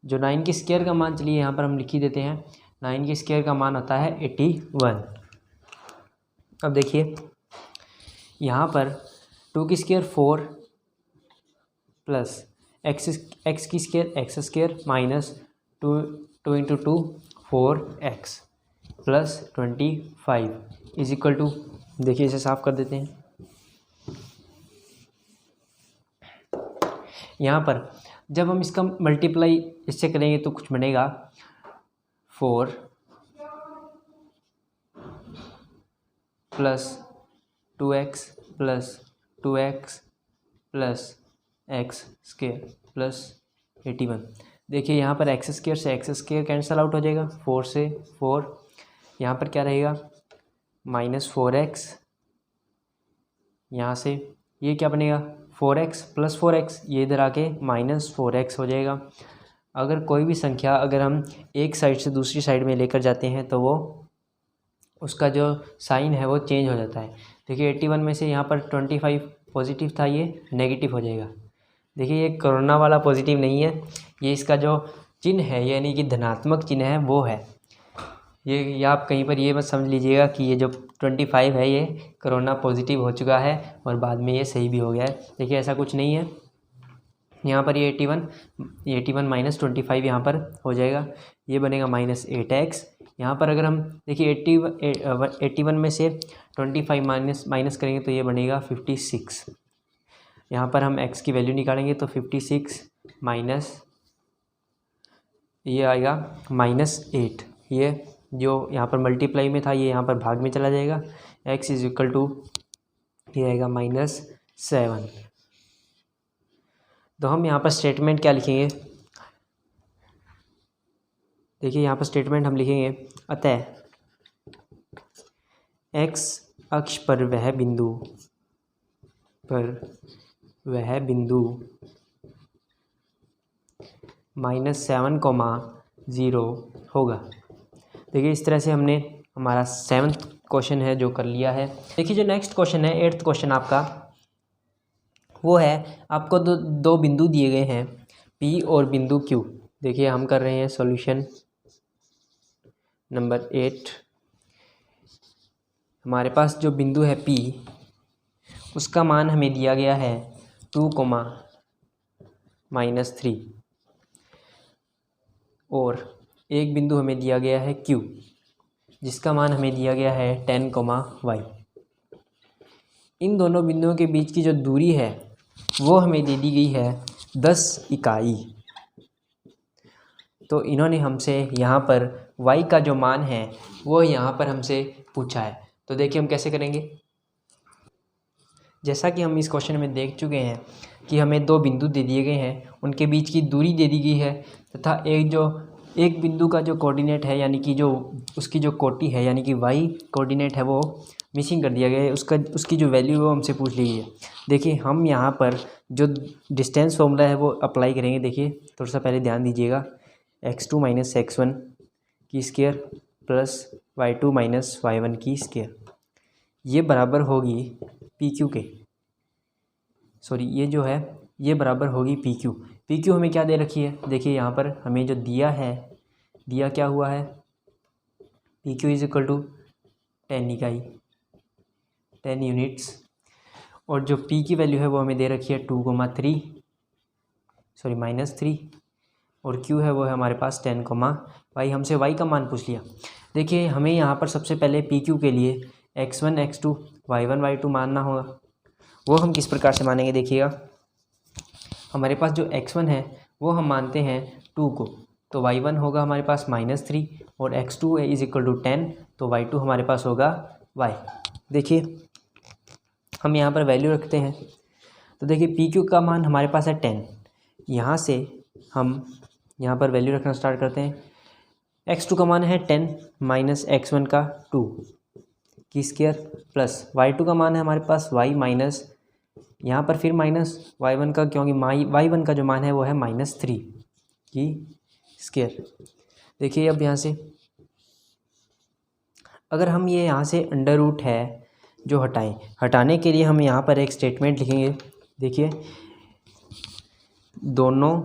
जो 9 की स्क्वायर का मान चलिए यहाँ पर हम लिख ही देते हैं। 9 की स्क्वायर का मान आता है 81। अब देखिए यहाँ पर 2 की स्क्वायर 4 प्लस एक्स की square X square minus 2 into 2 4x plus 25 is equal to, देखिए इसे साफ कर देते हैं। यहाँ पर जब हम इसका मल्टीप्लाई इससे करेंगे तो कुछ बनेगा 4 plus 2x plus 2x plus x square plus 81। देखिए यहाँ पर एक्स स्क्वायर से एक्स स्क्वायर कैंसिल आउट हो जाएगा, 4 से 4, यहाँ पर क्या रहेगा -4x, यहाँ से ये क्या बनेगा 4x प्लस 4x, ये इधर आके -4x हो जाएगा। अगर कोई भी संख्या अगर हम एक साइड से दूसरी साइड में लेकर जाते हैं तो वो उसका जो साइन है वो चेंज हो जाता है। देखिए 81 में से यहाँ पर 25 पॉजिटिव था, ये नेगेटिव हो जाएगा। देखिए ये कोरोना वाला पॉजिटिव नहीं है, ये इसका जो चिन्ह है यानी कि धनात्मक चिन्ह है वो है। ये आप कहीं पर ये मत समझ लीजिएगा कि ये जो 25 है ये कोरोना पॉजिटिव हो चुका है और बाद में ये सही भी हो गया है। देखिए ऐसा कुछ नहीं है। यहाँ पर ये 81 माइनस 25 यहाँ पर हो जाएगा, ये बनेगा -8x। यहाँ पर अगर हम देखिए 81 में से 25 माइनस करेंगे तो ये बनेगा 56। यहाँ पर हम x की वैल्यू निकालेंगे तो 56 माइनस ये आएगा -8। ये जो यहाँ पर मल्टीप्लाई में था ये यहाँ पर भाग में चला जाएगा। x इज इक्वल टू ये आएगा -7। तो हम यहाँ पर स्टेटमेंट क्या लिखेंगे, देखिए यहाँ पर स्टेटमेंट हम लिखेंगे अतः x अक्ष पर वह बिंदु -7,0 होगा। देखिए इस तरह से हमने हमारा 7th क्वेश्चन है जो कर लिया है। देखिए जो नेक्स्ट क्वेश्चन है 8th क्वेश्चन आपका वो है, आपको दो बिंदु दिए गए हैं P और बिंदु Q। देखिए हम कर रहे हैं सॉल्यूशन नंबर 8। हमारे पास जो बिंदु है P उसका मान हमें दिया गया है 2, -3 और एक बिंदु हमें दिया गया है Q जिसका मान हमें दिया गया है 10, y। इन दोनों बिंदुओं के बीच की जो दूरी है वो हमें दे दी गई है 10 इकाई। तो इन्होंने हमसे यहाँ पर y का जो मान है वो यहाँ पर हमसे पूछा है। तो देखिए हम कैसे करेंगे। जैसा कि हम इस क्वेश्चन में देख चुके हैं कि हमें दो बिंदु दे दिए गए हैं, उनके बीच की दूरी दे दी गई है तथा एक बिंदु का जो कोऑर्डिनेट है यानी कि जो उसकी जो कोटि है यानी कि y कोऑर्डिनेट है वो मिसिंग कर दिया गया है, उसकी जो वैल्यू है वो हमसे पूछ ली है। देखिए हम यहाँ पर जो डिस्टेंस फॉर्मूला है वो अप्लाई करेंगे। देखिए थोड़ा सा पहले ध्यान दीजिएगा, x2 - x1 की स्क्वायर प्लस y2 - y1 की स्क्वायर, ये बराबर होगी PQ के, सॉरी ये जो है ये बराबर होगी PQ हमें क्या दे रखी है। देखिए यहाँ पर हमें जो दिया क्या हुआ है, PQ इज इक्वल टू 10 इकाई 10 यूनिट्स, और जो P की वैल्यू है वो हमें दे रखी है 2, -3 और Q है वो है हमारे पास 10, y। हमसे y का मान पूछ लिया। देखिए हमें यहाँ पर सबसे पहले PQ के लिए x1 x2 y1 y2 मानना होगा। वो हम किस प्रकार से मानेंगे, देखिएगा हमारे पास जो x1 है वो हम मानते हैं 2 को, तो y1 होगा हमारे पास -3 और x2 इज इक्वल टू 10, तो y2 हमारे पास होगा y। देखिए हम यहाँ पर वैल्यू रखते हैं तो देखिए PQ का मान हमारे पास है 10। यहाँ से हम यहाँ पर वैल्यू रखना स्टार्ट करते हैं। x2 का मान है 10 माइनस x1 का 2 की स्क्वायर प्लस y2 का मान है हमारे पास y माइनस यहाँ पर फिर माइनस y1 का, क्योंकि y1 का जो मान है वो है -3 की स्क्वायर। देखिए अब यहाँ से अगर हम ये यहाँ से अंडर रूट है जो हटाने के लिए हम यहाँ पर एक स्टेटमेंट लिखेंगे। देखिए दोनों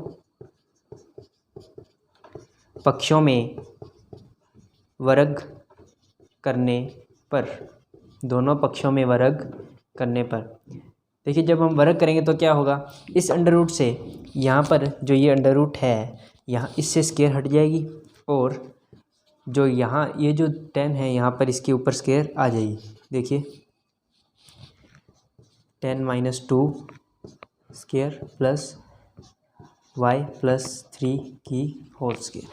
पक्षों में वर्ग करने पर देखिए जब हम वर्ग करेंगे तो क्या होगा, इस अंडर रूट से यहाँ पर जो ये अंडर रूट है यहाँ इससे स्क्वायर हट जाएगी और जो यहाँ ये जो 10 है यहाँ पर इसके ऊपर स्क्वायर आ जाएगी। देखिए 10 - 2 स्क्वायर प्लस y + 3 की होल स्क्वायर,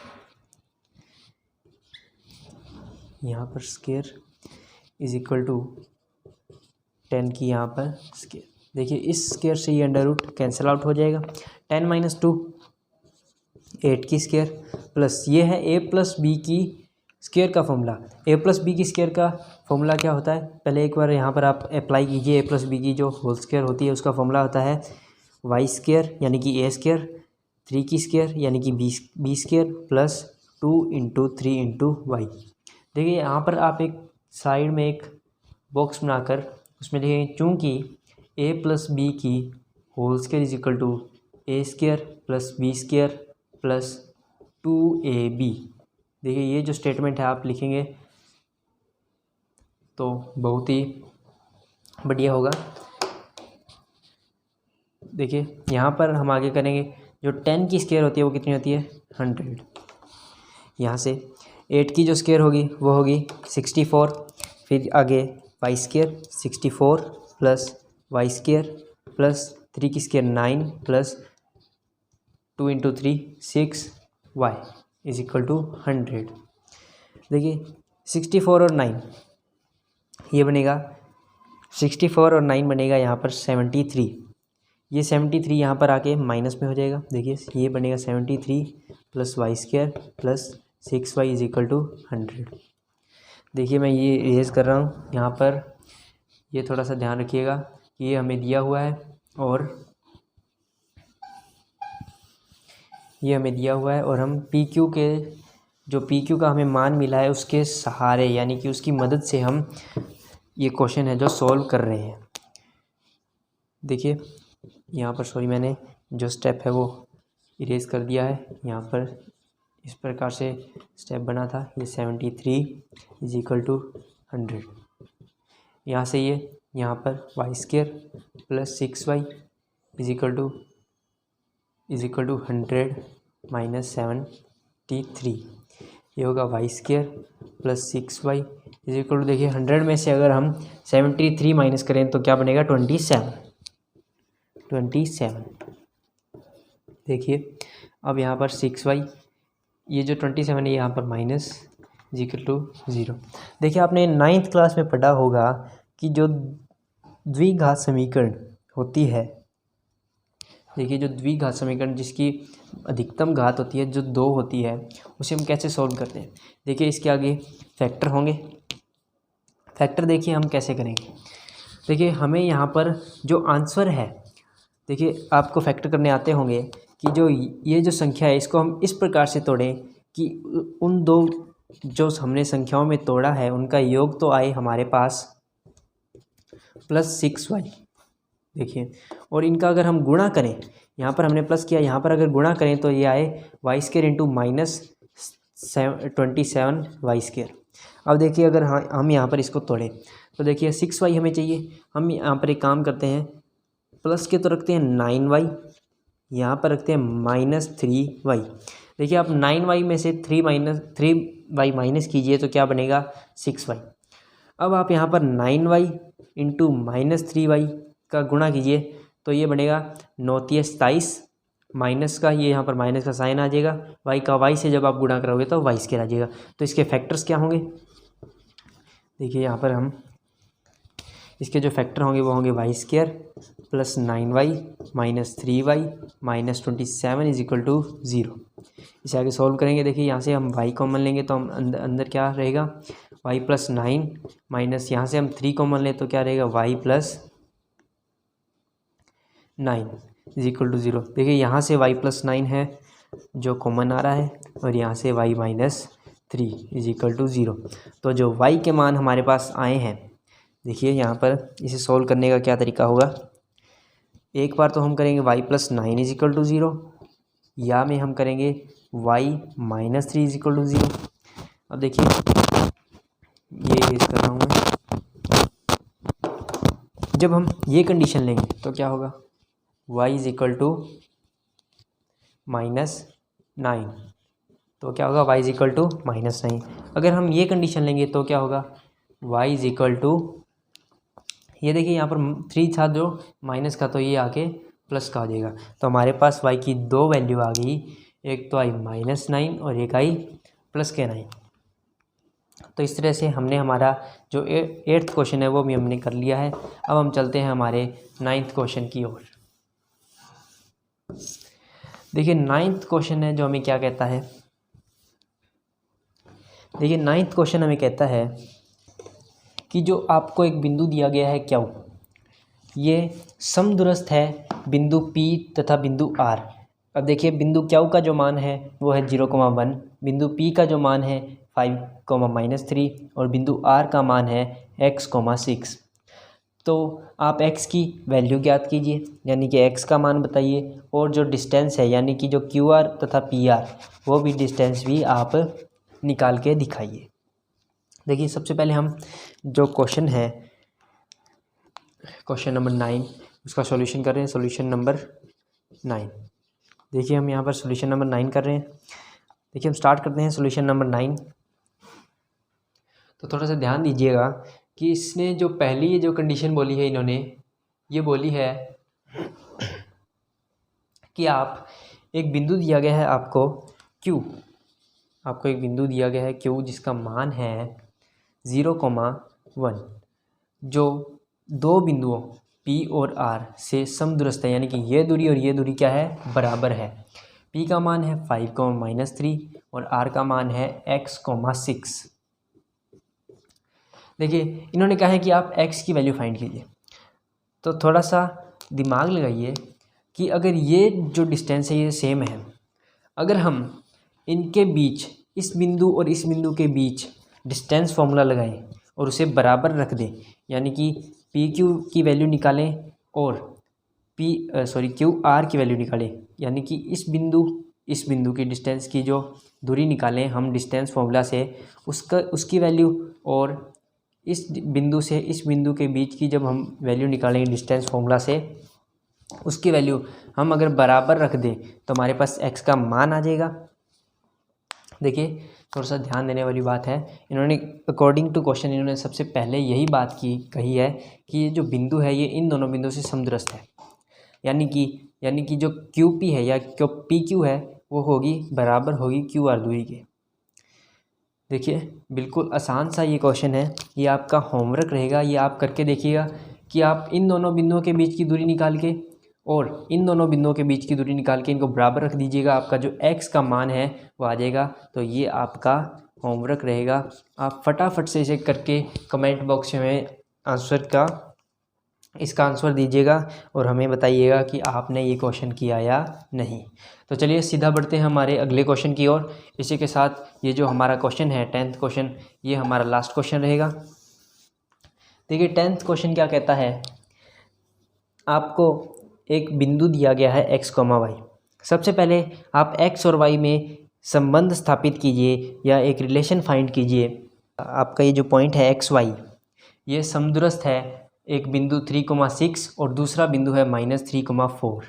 यहाँ पर स्क्वायर इज इक्वल टू 10 की यहाँ पर स्केयर। देखिए इस स्केयर से ये अंडर रूट कैंसिल आउट हो जाएगा। 10 माइनस 2 8 की स्केयर प्लस ये है ए प्लस बी की स्केयर का फॉर्मूला। ए प्लस बी की स्केयर का फॉर्मूला क्या होता है, पहले एक बार यहाँ पर आप अप्लाई कीजिए। ए प्लस बी की जो होल स्केयर होती है उसका फॉर्मूला होता है वाई स्केयर यानी कि ए स्केयर, 3 की स्केयर यानी कि B square plus 2 into 3 into Y. देखिए यहाँ पर आप एक साइड में एक बॉक्स बनाकर उसमें लिखेंगे चूँकि ए प्लस बी की whole square is equal to A square plus B square plus 2ab। देखिए ये जो स्टेटमेंट है आप लिखेंगे तो बहुत ही बढ़िया होगा। देखिए यहाँ पर हम आगे करेंगे, जो 10 की स्केयर होती है वो कितनी होती है 100। यहाँ से 8 की जो स्केयर होगी वो होगी 64, फिर आगे Y square 64 plus Y square plus 3 की square 9 plus 2 into 3 6 Y is equal to 100। देखिए 64 और 9 ये बनेगा 64 और 9 बनेगा यहाँ पर 73। ये 73 यहाँ पर आके माइनस में हो जाएगा। देखिए ये बनेगा 73 plus Y square plus 6 Y is equal to 100। देखिए मैं ये इरेज कर रहा हूँ यहाँ पर, ये थोड़ा सा ध्यान रखिएगा कि ये हमें दिया हुआ है और ये हमें दिया हुआ है और हम पी क्यू के जो पी क्यू का हमें मान मिला है उसके सहारे यानी कि उसकी मदद से हम ये क्वेश्चन है जो सॉल्व कर रहे हैं। देखिए यहाँ पर सॉरी मैंने जो स्टेप है वो इरेज कर दिया है। यहाँ पर इस प्रकार से स्टेप बना था, ये 73 इज इक्वल टू 100। यहाँ से ये यहाँ पर Y square plus 6y is equal to 100 minus 73। ये होगा Y square plus 6y is equal to, देखिए 100 में से अगर हम 73 माइनस करें तो क्या बनेगा 27। देखिए अब यहाँ पर 6y, ये जो 27 है यहाँ पर माइनस इज इक्वल टू 0। देखिए आपने 9th क्लास में पढ़ा होगा कि जो द्विघात समीकरण होती है, देखिए जो द्विघात समीकरण जिसकी अधिकतम घात होती है जो 2 होती है उसे हम कैसे सॉल्व करते हैं। देखिए इसके आगे फैक्टर होंगे। फैक्टर देखिए हम कैसे करेंगे। देखिए हमें यहाँ पर जो आंसर है, देखिए आपको फैक्टर करने आते होंगे कि जो ये जो संख्या है इसको हम इस प्रकार से तोड़ें कि उन दो जो हमने संख्याओं में तोड़ा है उनका योग तो आए हमारे पास प्लस 6y। देखिए और इनका अगर हम गुणा करें, यहाँ पर हमने प्लस किया, यहाँ पर अगर गुणा करें तो ये आए Y square into minus 27 Y square. अब देखिए अगर हम यहाँ पर इसको तोड़ें तो देखिए 6y हमें चाहिए। हम यहाँ पर एक काम करते हैं, प्लस के तो रखते हैं 9y, यहाँ पर रखते हैं माइनस 3y। देखिए आप 9y में से 3y माइनस कीजिए तो क्या बनेगा 6y। अब आप यहाँ पर 9y इंटू माइनस 3y का गुणा कीजिए तो ये बनेगा 9 × 27 माइनस का, ये यहाँ पर माइनस का साइन आ जाएगा, y का y से जब आप गुणा करोगे तो वाई स्केयर आ जाएगा। तो इसके फैक्टर्स क्या होंगे, देखिए यहाँ पर हम इसके जो फैक्टर होंगे वो होंगे Y square plus 9y minus 3y minus 27 is equal to 0। इसे आगे सॉल्व करेंगे। देखिए यहाँ से हम y कॉमन लेंगे तो हम अंदर क्या रहेगा y प्लस 9 माइनस यहाँ से हम 3 कॉमन लें तो क्या रहेगा y plus 9 is equal to 0। देखिए यहाँ से y प्लस 9 है जो कॉमन आ रहा है और यहाँ से y minus 3 is equal to 0। तो जो y के मान हमारे पास आए हैं, देखिए यहाँ पर इसे सॉल्व करने का क्या तरीका होगा। एक बार तो हम करेंगे y plus 9 is equal to 0, या में हम करेंगे y minus 3 is equal to 0। अब देखिए ये यूज़ कर रहा हूँ मैं, जब हम ये कंडीशन लेंगे तो क्या होगा y is equal to minus 9, तो क्या होगा y is equal to minus 9। अगर हम ये कंडीशन लेंगे तो क्या होगा y इज इक्वल टू, ये देखिए यहाँ पर 3 था जो माइनस का तो ये आके प्लस का आ जाएगा। तो हमारे पास y की 2 वैल्यू आ गई, एक तो आई माइनस 9 और एक आई प्लस के 9। तो इस तरह से हमने हमारा जो 8th क्वेश्चन है वो भी हमने कर लिया है। अब हम चलते हैं हमारे 9th क्वेश्चन की ओर। देखिए 9th क्वेश्चन है जो हमें क्या कहता है, देखिए 9th क्वेश्चन हमें कहता है कि जो आपको एक बिंदु दिया गया है क्यू, ये समदूरस्थ है बिंदु P तथा बिंदु R। अब देखिए बिंदु क्यू का जो मान है वो है 0,1, बिंदु P का जो मान है 5,-3 और बिंदु R का मान है x,6। तो आप x की वैल्यू ज्ञात कीजिए, यानी कि x का मान बताइए, और जो डिस्टेंस है यानी कि जो QR तथा PR वो भी डिस्टेंस भी आप निकाल के दिखाइए। देखिए सबसे पहले हम जो क्वेश्चन है क्वेश्चन नंबर 9 उसका सॉल्यूशन कर रहे हैं, सॉल्यूशन नंबर 9। देखिए हम यहाँ पर सॉल्यूशन नंबर 9 कर रहे हैं। देखिए हम स्टार्ट करते हैं सॉल्यूशन नंबर 9। तो थोड़ा सा ध्यान दीजिएगा कि इसने जो पहली ये जो कंडीशन बोली है, इन्होंने ये बोली है कि आप एक बिंदु दिया गया है आपको Q, आपको एक बिंदु दिया गया है Q जिसका मान है 0,1, जो दो बिंदुओं P और R से समदूरस्थ है, यानी कि ये दूरी और ये दूरी क्या है, बराबर है। P का मान है 5,-3 और R का मान है x,6। देखिए इन्होंने कहा है कि आप x की वैल्यू फाइंड कीजिए। तो थोड़ा सा दिमाग लगाइए कि अगर ये जो डिस्टेंस है ये सेम है, अगर हम इनके बीच इस बिंदु और इस बिंदु के बीच डिस्टेंस फॉर्मूला लगाएं और उसे बराबर रख दें, यानी कि पी क्यू की वैल्यू निकालें और क्यू आर की वैल्यू निकालें, यानी कि इस बिंदु की डिस्टेंस की जो दूरी निकालें हम डिस्टेंस फॉर्मूला से, उसकी वैल्यू, और इस बिंदु से इस बिंदु के बीच की जब हम वैल्यू निकालेंगे डिस्टेंस फॉर्मूला से, उसकी वैल्यू हम अगर बराबर रख दें तो हमारे पास x का मान आ जाएगा। देखिए थोड़ा सा ध्यान देने वाली बात है, इन्होंने अकॉर्डिंग टू क्वेश्चन इन्होंने सबसे पहले यही बात कही है कि ये जो बिंदु है ये इन दोनों बिंदु से समदूरस्थ है, यानी कि जो QP है या PQ है वो बराबर होगी QR दूरी के। देखिए बिल्कुल आसान सा ये क्वेश्चन है, ये आपका होमवर्क रहेगा, ये आप करके देखिएगा कि आप इन दोनों बिंदुओं के बीच की दूरी निकाल के और इन दोनों बिंदुओं के बीच की दूरी निकाल के इनको बराबर रख दीजिएगा, आपका जो x का मान है वो आ जाएगा। तो ये आपका होमवर्क रहेगा, आप फटाफट से इसे करके कमेंट बॉक्स में इसका आंसर दीजिएगा और हमें बताइएगा कि आपने ये क्वेश्चन किया या नहीं। तो चलिए सीधा बढ़ते हैं हमारे अगले क्वेश्चन की ओर। इसी के साथ ये जो हमारा क्वेश्चन है 10th क्वेश्चन, ये हमारा लास्ट क्वेश्चन रहेगा। देखिए 10th क्वेश्चन क्या कहता है, आपको एक बिंदु दिया गया है x, y। सबसे पहले आप x और y में संबंध स्थापित कीजिए या एक रिलेशन फाइंड कीजिए। आपका ये जो पॉइंट है x, y ये समदूरस्थ है एक बिंदु 3,6 और दूसरा बिंदु है -3,4,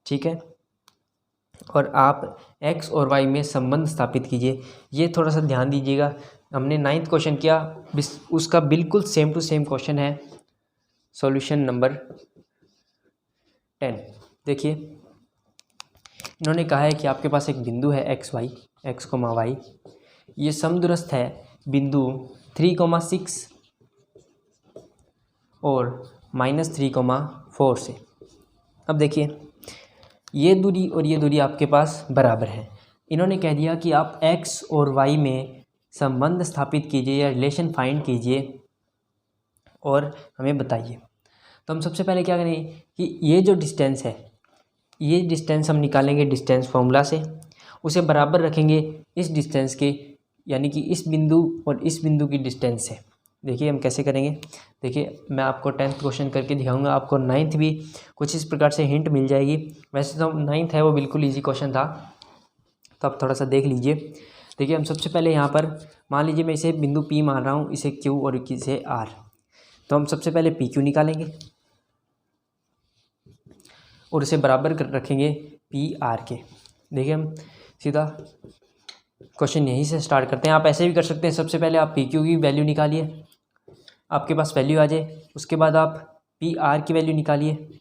ठीक है। और आप x और y में संबंध स्थापित कीजिए। ये थोड़ा सा ध्यान दीजिएगा, हमने 9th क्वेश्चन किया उसका बिल्कुल सेम टू सेम क्वेश्चन है सॉल्यूशन नंबर 10। देखिए इन्होंने कहा है कि आपके पास एक बिंदु है x, y, ये समदूरस्थ है बिंदु 3,6 और -3,4 से। अब देखिए ये दूरी और ये दूरी आपके पास बराबर है। इन्होंने कह दिया कि आप x और y में संबंध स्थापित कीजिए या रिलेशन फाइंड कीजिए और हमें बताइए। तो हम सबसे पहले क्या करेंगे कि ये जो डिस्टेंस है, ये डिस्टेंस हम निकालेंगे डिस्टेंस फॉर्मूला से, उसे बराबर रखेंगे इस डिस्टेंस के, यानी कि इस बिंदु और इस बिंदु की डिस्टेंस से। देखिए हम कैसे करेंगे, देखिए मैं आपको 10th क्वेश्चन करके दिखाऊंगा, आपको 9th भी कुछ इस प्रकार से हिंट मिल जाएगी। वैसे तो 9th है वो बिल्कुल ईजी क्वेश्चन था, तो आप थोड़ा सा देख लीजिए। देखिए हम सबसे पहले यहाँ पर मान लीजिए मैं इसे बिंदु P मान रहा हूँ, इसे Q और इसे R। तो हम सबसे पहले PQ निकालेंगे और इसे बराबर कर रखेंगे PR के। देखिए हम सीधा क्वेश्चन यहीं से स्टार्ट करते हैं। आप ऐसे भी कर सकते हैं, सबसे पहले आप PQ की वैल्यू निकालिए, आपके पास वैल्यू आ जाए, उसके बाद आप PR की वैल्यू निकालिए,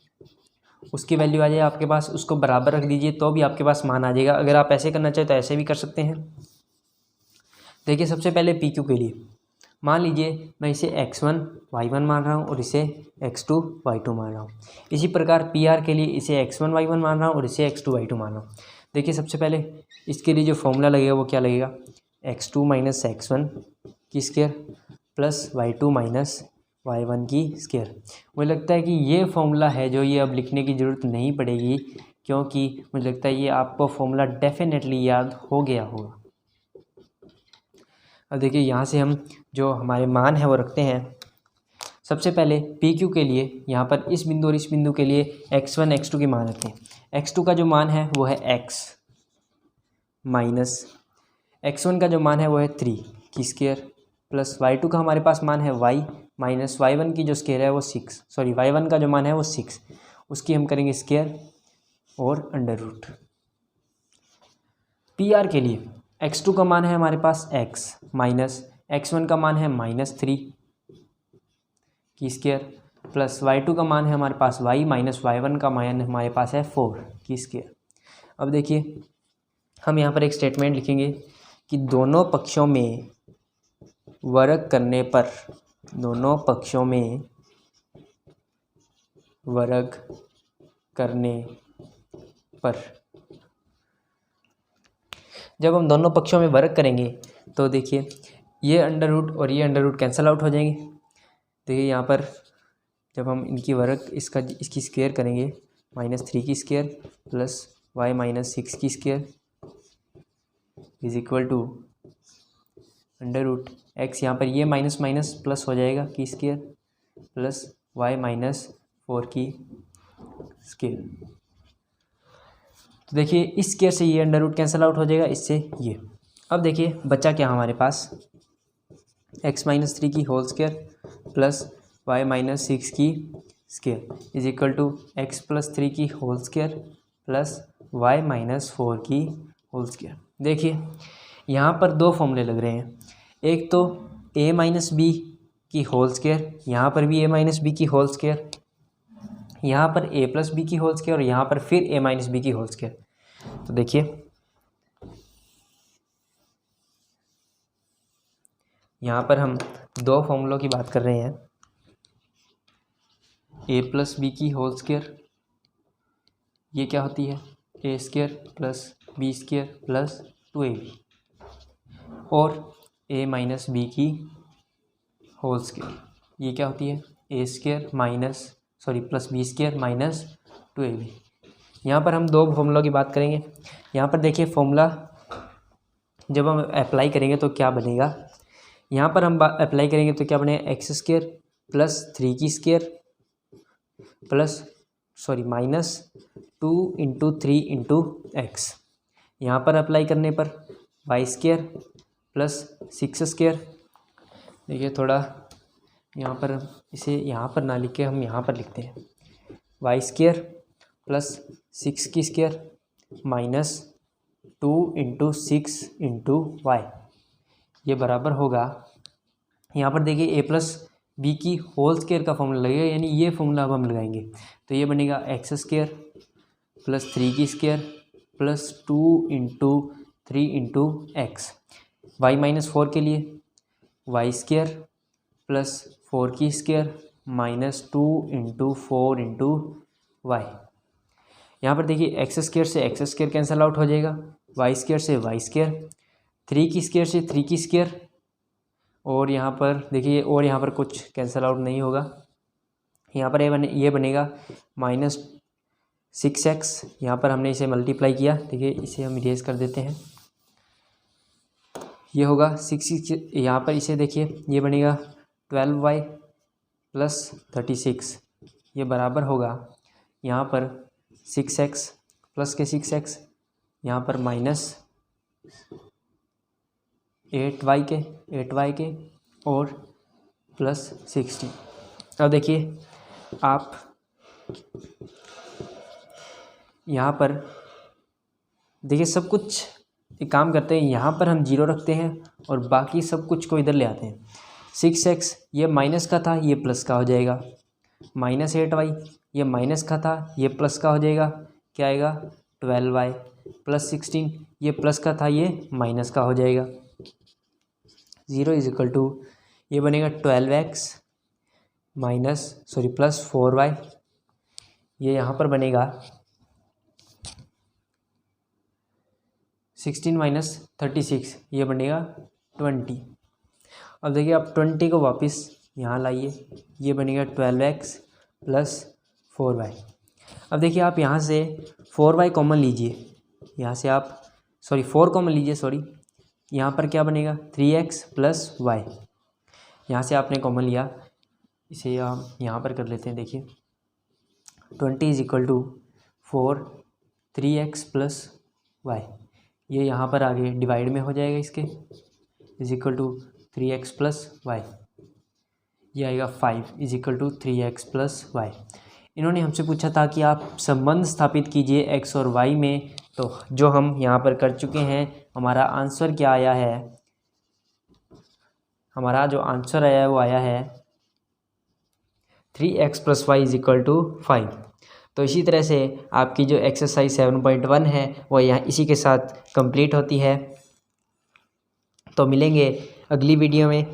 उसकी वैल्यू आ जाए आपके पास, उसको बराबर रख दीजिए तो भी आपके पास मान आ जाएगा। अगर आप ऐसे करना चाहें तो ऐसे भी कर सकते हैं। देखिए सबसे पहले पी क्यू के लिए मान लीजिए मैं इसे x1 y1 मान रहा हूँ और इसे x2 y2 मान रहा हूँ। इसी प्रकार पी आर के लिए इसे x1 y1 मान रहा हूँ और इसे x2 y2 मान रहा हूँ। देखिए सबसे पहले इसके लिए जो फॉर्मूला लगेगा वो क्या लगेगा, x2 माइनस x1 की square plus y2 minus y1 की स्क्वायर। मुझे लगता है कि ये फॉर्मूला है जो ये अब लिखने की ज़रूरत नहीं पड़ेगी, क्योंकि मुझे लगता है ये आपको फॉर्मूला डेफिनेटली याद हो गया होगा। अब देखिए यहाँ से हम जो हमारे मान है वो रखते हैं। सबसे पहले पी क्यू के लिए यहाँ पर इस बिंदु और इस बिंदु के लिए x1 x2 के मान रखते हैं। x2 का जो मान है वो है x माइनस x1 का जो मान है वो है 3 की स्क्वायर प्लस y2 का हमारे पास मान है y माइनस y1 की जो स्क्वायर है वो 6, सॉरी y1 का जो मान है वो 6, उसकी हम करेंगे स्क्वायर और अंडर रूट। पी आर के लिए x2 का मान है हमारे पास x माइनस x1 का मान है -3 की स्क्वायर प्लस y2 का मान है हमारे पास y माइनस y1 का मान हमारे पास है 4 की स्क्वायर। अब देखिए हम यहाँ पर एक स्टेटमेंट लिखेंगे कि दोनों पक्षों में वर्ग करने पर, दोनों पक्षों में वर्ग करने पर, जब हम दोनों पक्षों में वर्ग करेंगे तो देखिए ये अंडर रूट और ये अंडर रूट कैंसिल आउट हो जाएंगे। देखिए यहाँ पर जब हम इनकी वर्ग इसकी स्क्वायर करेंगे -3 की स्क्वायर प्लस y माइनस 6 की square is equal to under root x, यहाँ पर ये माइनस माइनस प्लस हो जाएगा की स्क्वायर प्लस y माइनस 4 की स्क्वायर। तो देखिए इस स्क्वायर से ये अंडर रूट कैंसिल आउट हो जाएगा, इससे ये। अब देखिए बचा क्या हमारे पास, x माइनस 3 की whole square plus y minus 6 की square is equal to x plus 3 की whole square plus y minus 4 की होल स्क्वायर। देखिए यहाँ पर दो फॉर्मूले लग रहे हैं, एक तो a माइनस बी की होल स्क्वायर, यहाँ पर भी a माइनस बी की होल स्क्वायर, यहाँ पर a प्लस बी की होल स्क्वायर और यहाँ पर फिर a माइनस बी की होल स्क्वायर। तो देखिए यहाँ पर हम दो फॉर्मूलों की बात कर रहे हैं, a प्लस बी की होल स्क्वायर, ये क्या होती है a square plus B square plus 2ab, और a माइनस बी की होल स्क्वायर, ये क्या होती है a square minus plus B square minus 2ab। यहाँ पर हम दो फॉर्मूलों की बात करेंगे। यहाँ पर देखिए फॉर्मूला जब हम अप्लाई करेंगे तो क्या बनेगा, यहाँ पर हम अप्लाई करेंगे तो क्या बनेगा एक्स स्क्वायर प्लस 3 की square plus minus 2 into 3 into x, यहाँ पर अप्लाई करने पर वाई स्क्वायर प्लस 6 स्क्वायर। देखिए थोड़ा यहाँ पर इसे यहाँ पर ना लिख के हम यहाँ पर लिखते हैं, वाई स्क्वायर प्लस 6 की square minus 2 into 6 into Y, ये बराबर होगा, यहाँ पर देखिए a प्लस बी की होल स्क्वायर का फॉर्मूला लगेगा, यानी ये फॉर्मूला अब हम लगाएंगे तो ये बनेगा एक्स स्क्वायर प्लस 3 की square plus 2 into 3 into X. Y minus 4 के लिए वाई स्क्वायर प्लस 4 की square minus 2 into 4 into Y. यहाँ पर देखिए एक्स स्क्वायर से एक्स स्क्वायर कैंसिल आउट हो जाएगा, वाई स्क्वायर से वाई स्क्वायर, 3 की स्क्वायर से 3 की स्क्वायर, और यहाँ पर देखिए और यहाँ पर कुछ कैंसिल आउट नहीं होगा। यहाँ पर ये बनेगा -6x, यहाँ पर हमने इसे मल्टीप्लाई किया, देखिए इसे हम इरेज कर देते हैं, ये होगा 6, यहाँ पर इसे देखिए ये बनेगा 12y प्लस 36, ये बराबर होगा यहाँ पर 6x प्लस के 6x, यहाँ पर माइनस 8y के और प्लस 16। अब देखिए आप यहाँ पर देखिए सब कुछ एक काम करते हैं, यहाँ पर हम 0 रखते हैं और बाकी सब कुछ को इधर ले आते हैं। 6x ये माइनस का था, ये प्लस का हो जाएगा, माइनस 8y ये माइनस का था, ये प्लस का हो जाएगा, क्या आएगा 12y प्लस 16 ये प्लस का था, ये माइनस का हो जाएगा। 0 इज इक्वल टू ये बनेगा 12x प्लस 4y, ये यहाँ पर बनेगा 16 माइनस 36, ये बनेगा 20। अब देखिए आप 20 को वापस यहाँ लाइए, ये बनेगा 12x प्लस 4y। अब देखिए आप यहाँ से 4y कॉमन लीजिए, यहाँ से आप 4 कॉमन लीजिए, यहाँ पर क्या बनेगा 3x प्लस y, यहाँ से आपने कॉमन लिया, इसे हम यहाँ पर कर लेते हैं। देखिए 20 is equal to 4 3x plus y, ये यहाँ पर आगे डिवाइड में हो जाएगा, इसके is equal to 3x plus Y, ये आएगा 5 is equal to 3x plus Y. इन्होंने हमसे पूछा था कि आप संबंध स्थापित कीजिए x और y में, तो जो हम यहाँ पर कर चुके हैं। हमारा आंसर क्या आया है, हमारा जो आंसर आया है वो आया है 3x plus Y is equal to 5। तो इसी तरह से आपकी जो एक्सरसाइज 7.1 है वो यहाँ इसी के साथ कंप्लीट होती है। तो मिलेंगे अगली वीडियो में।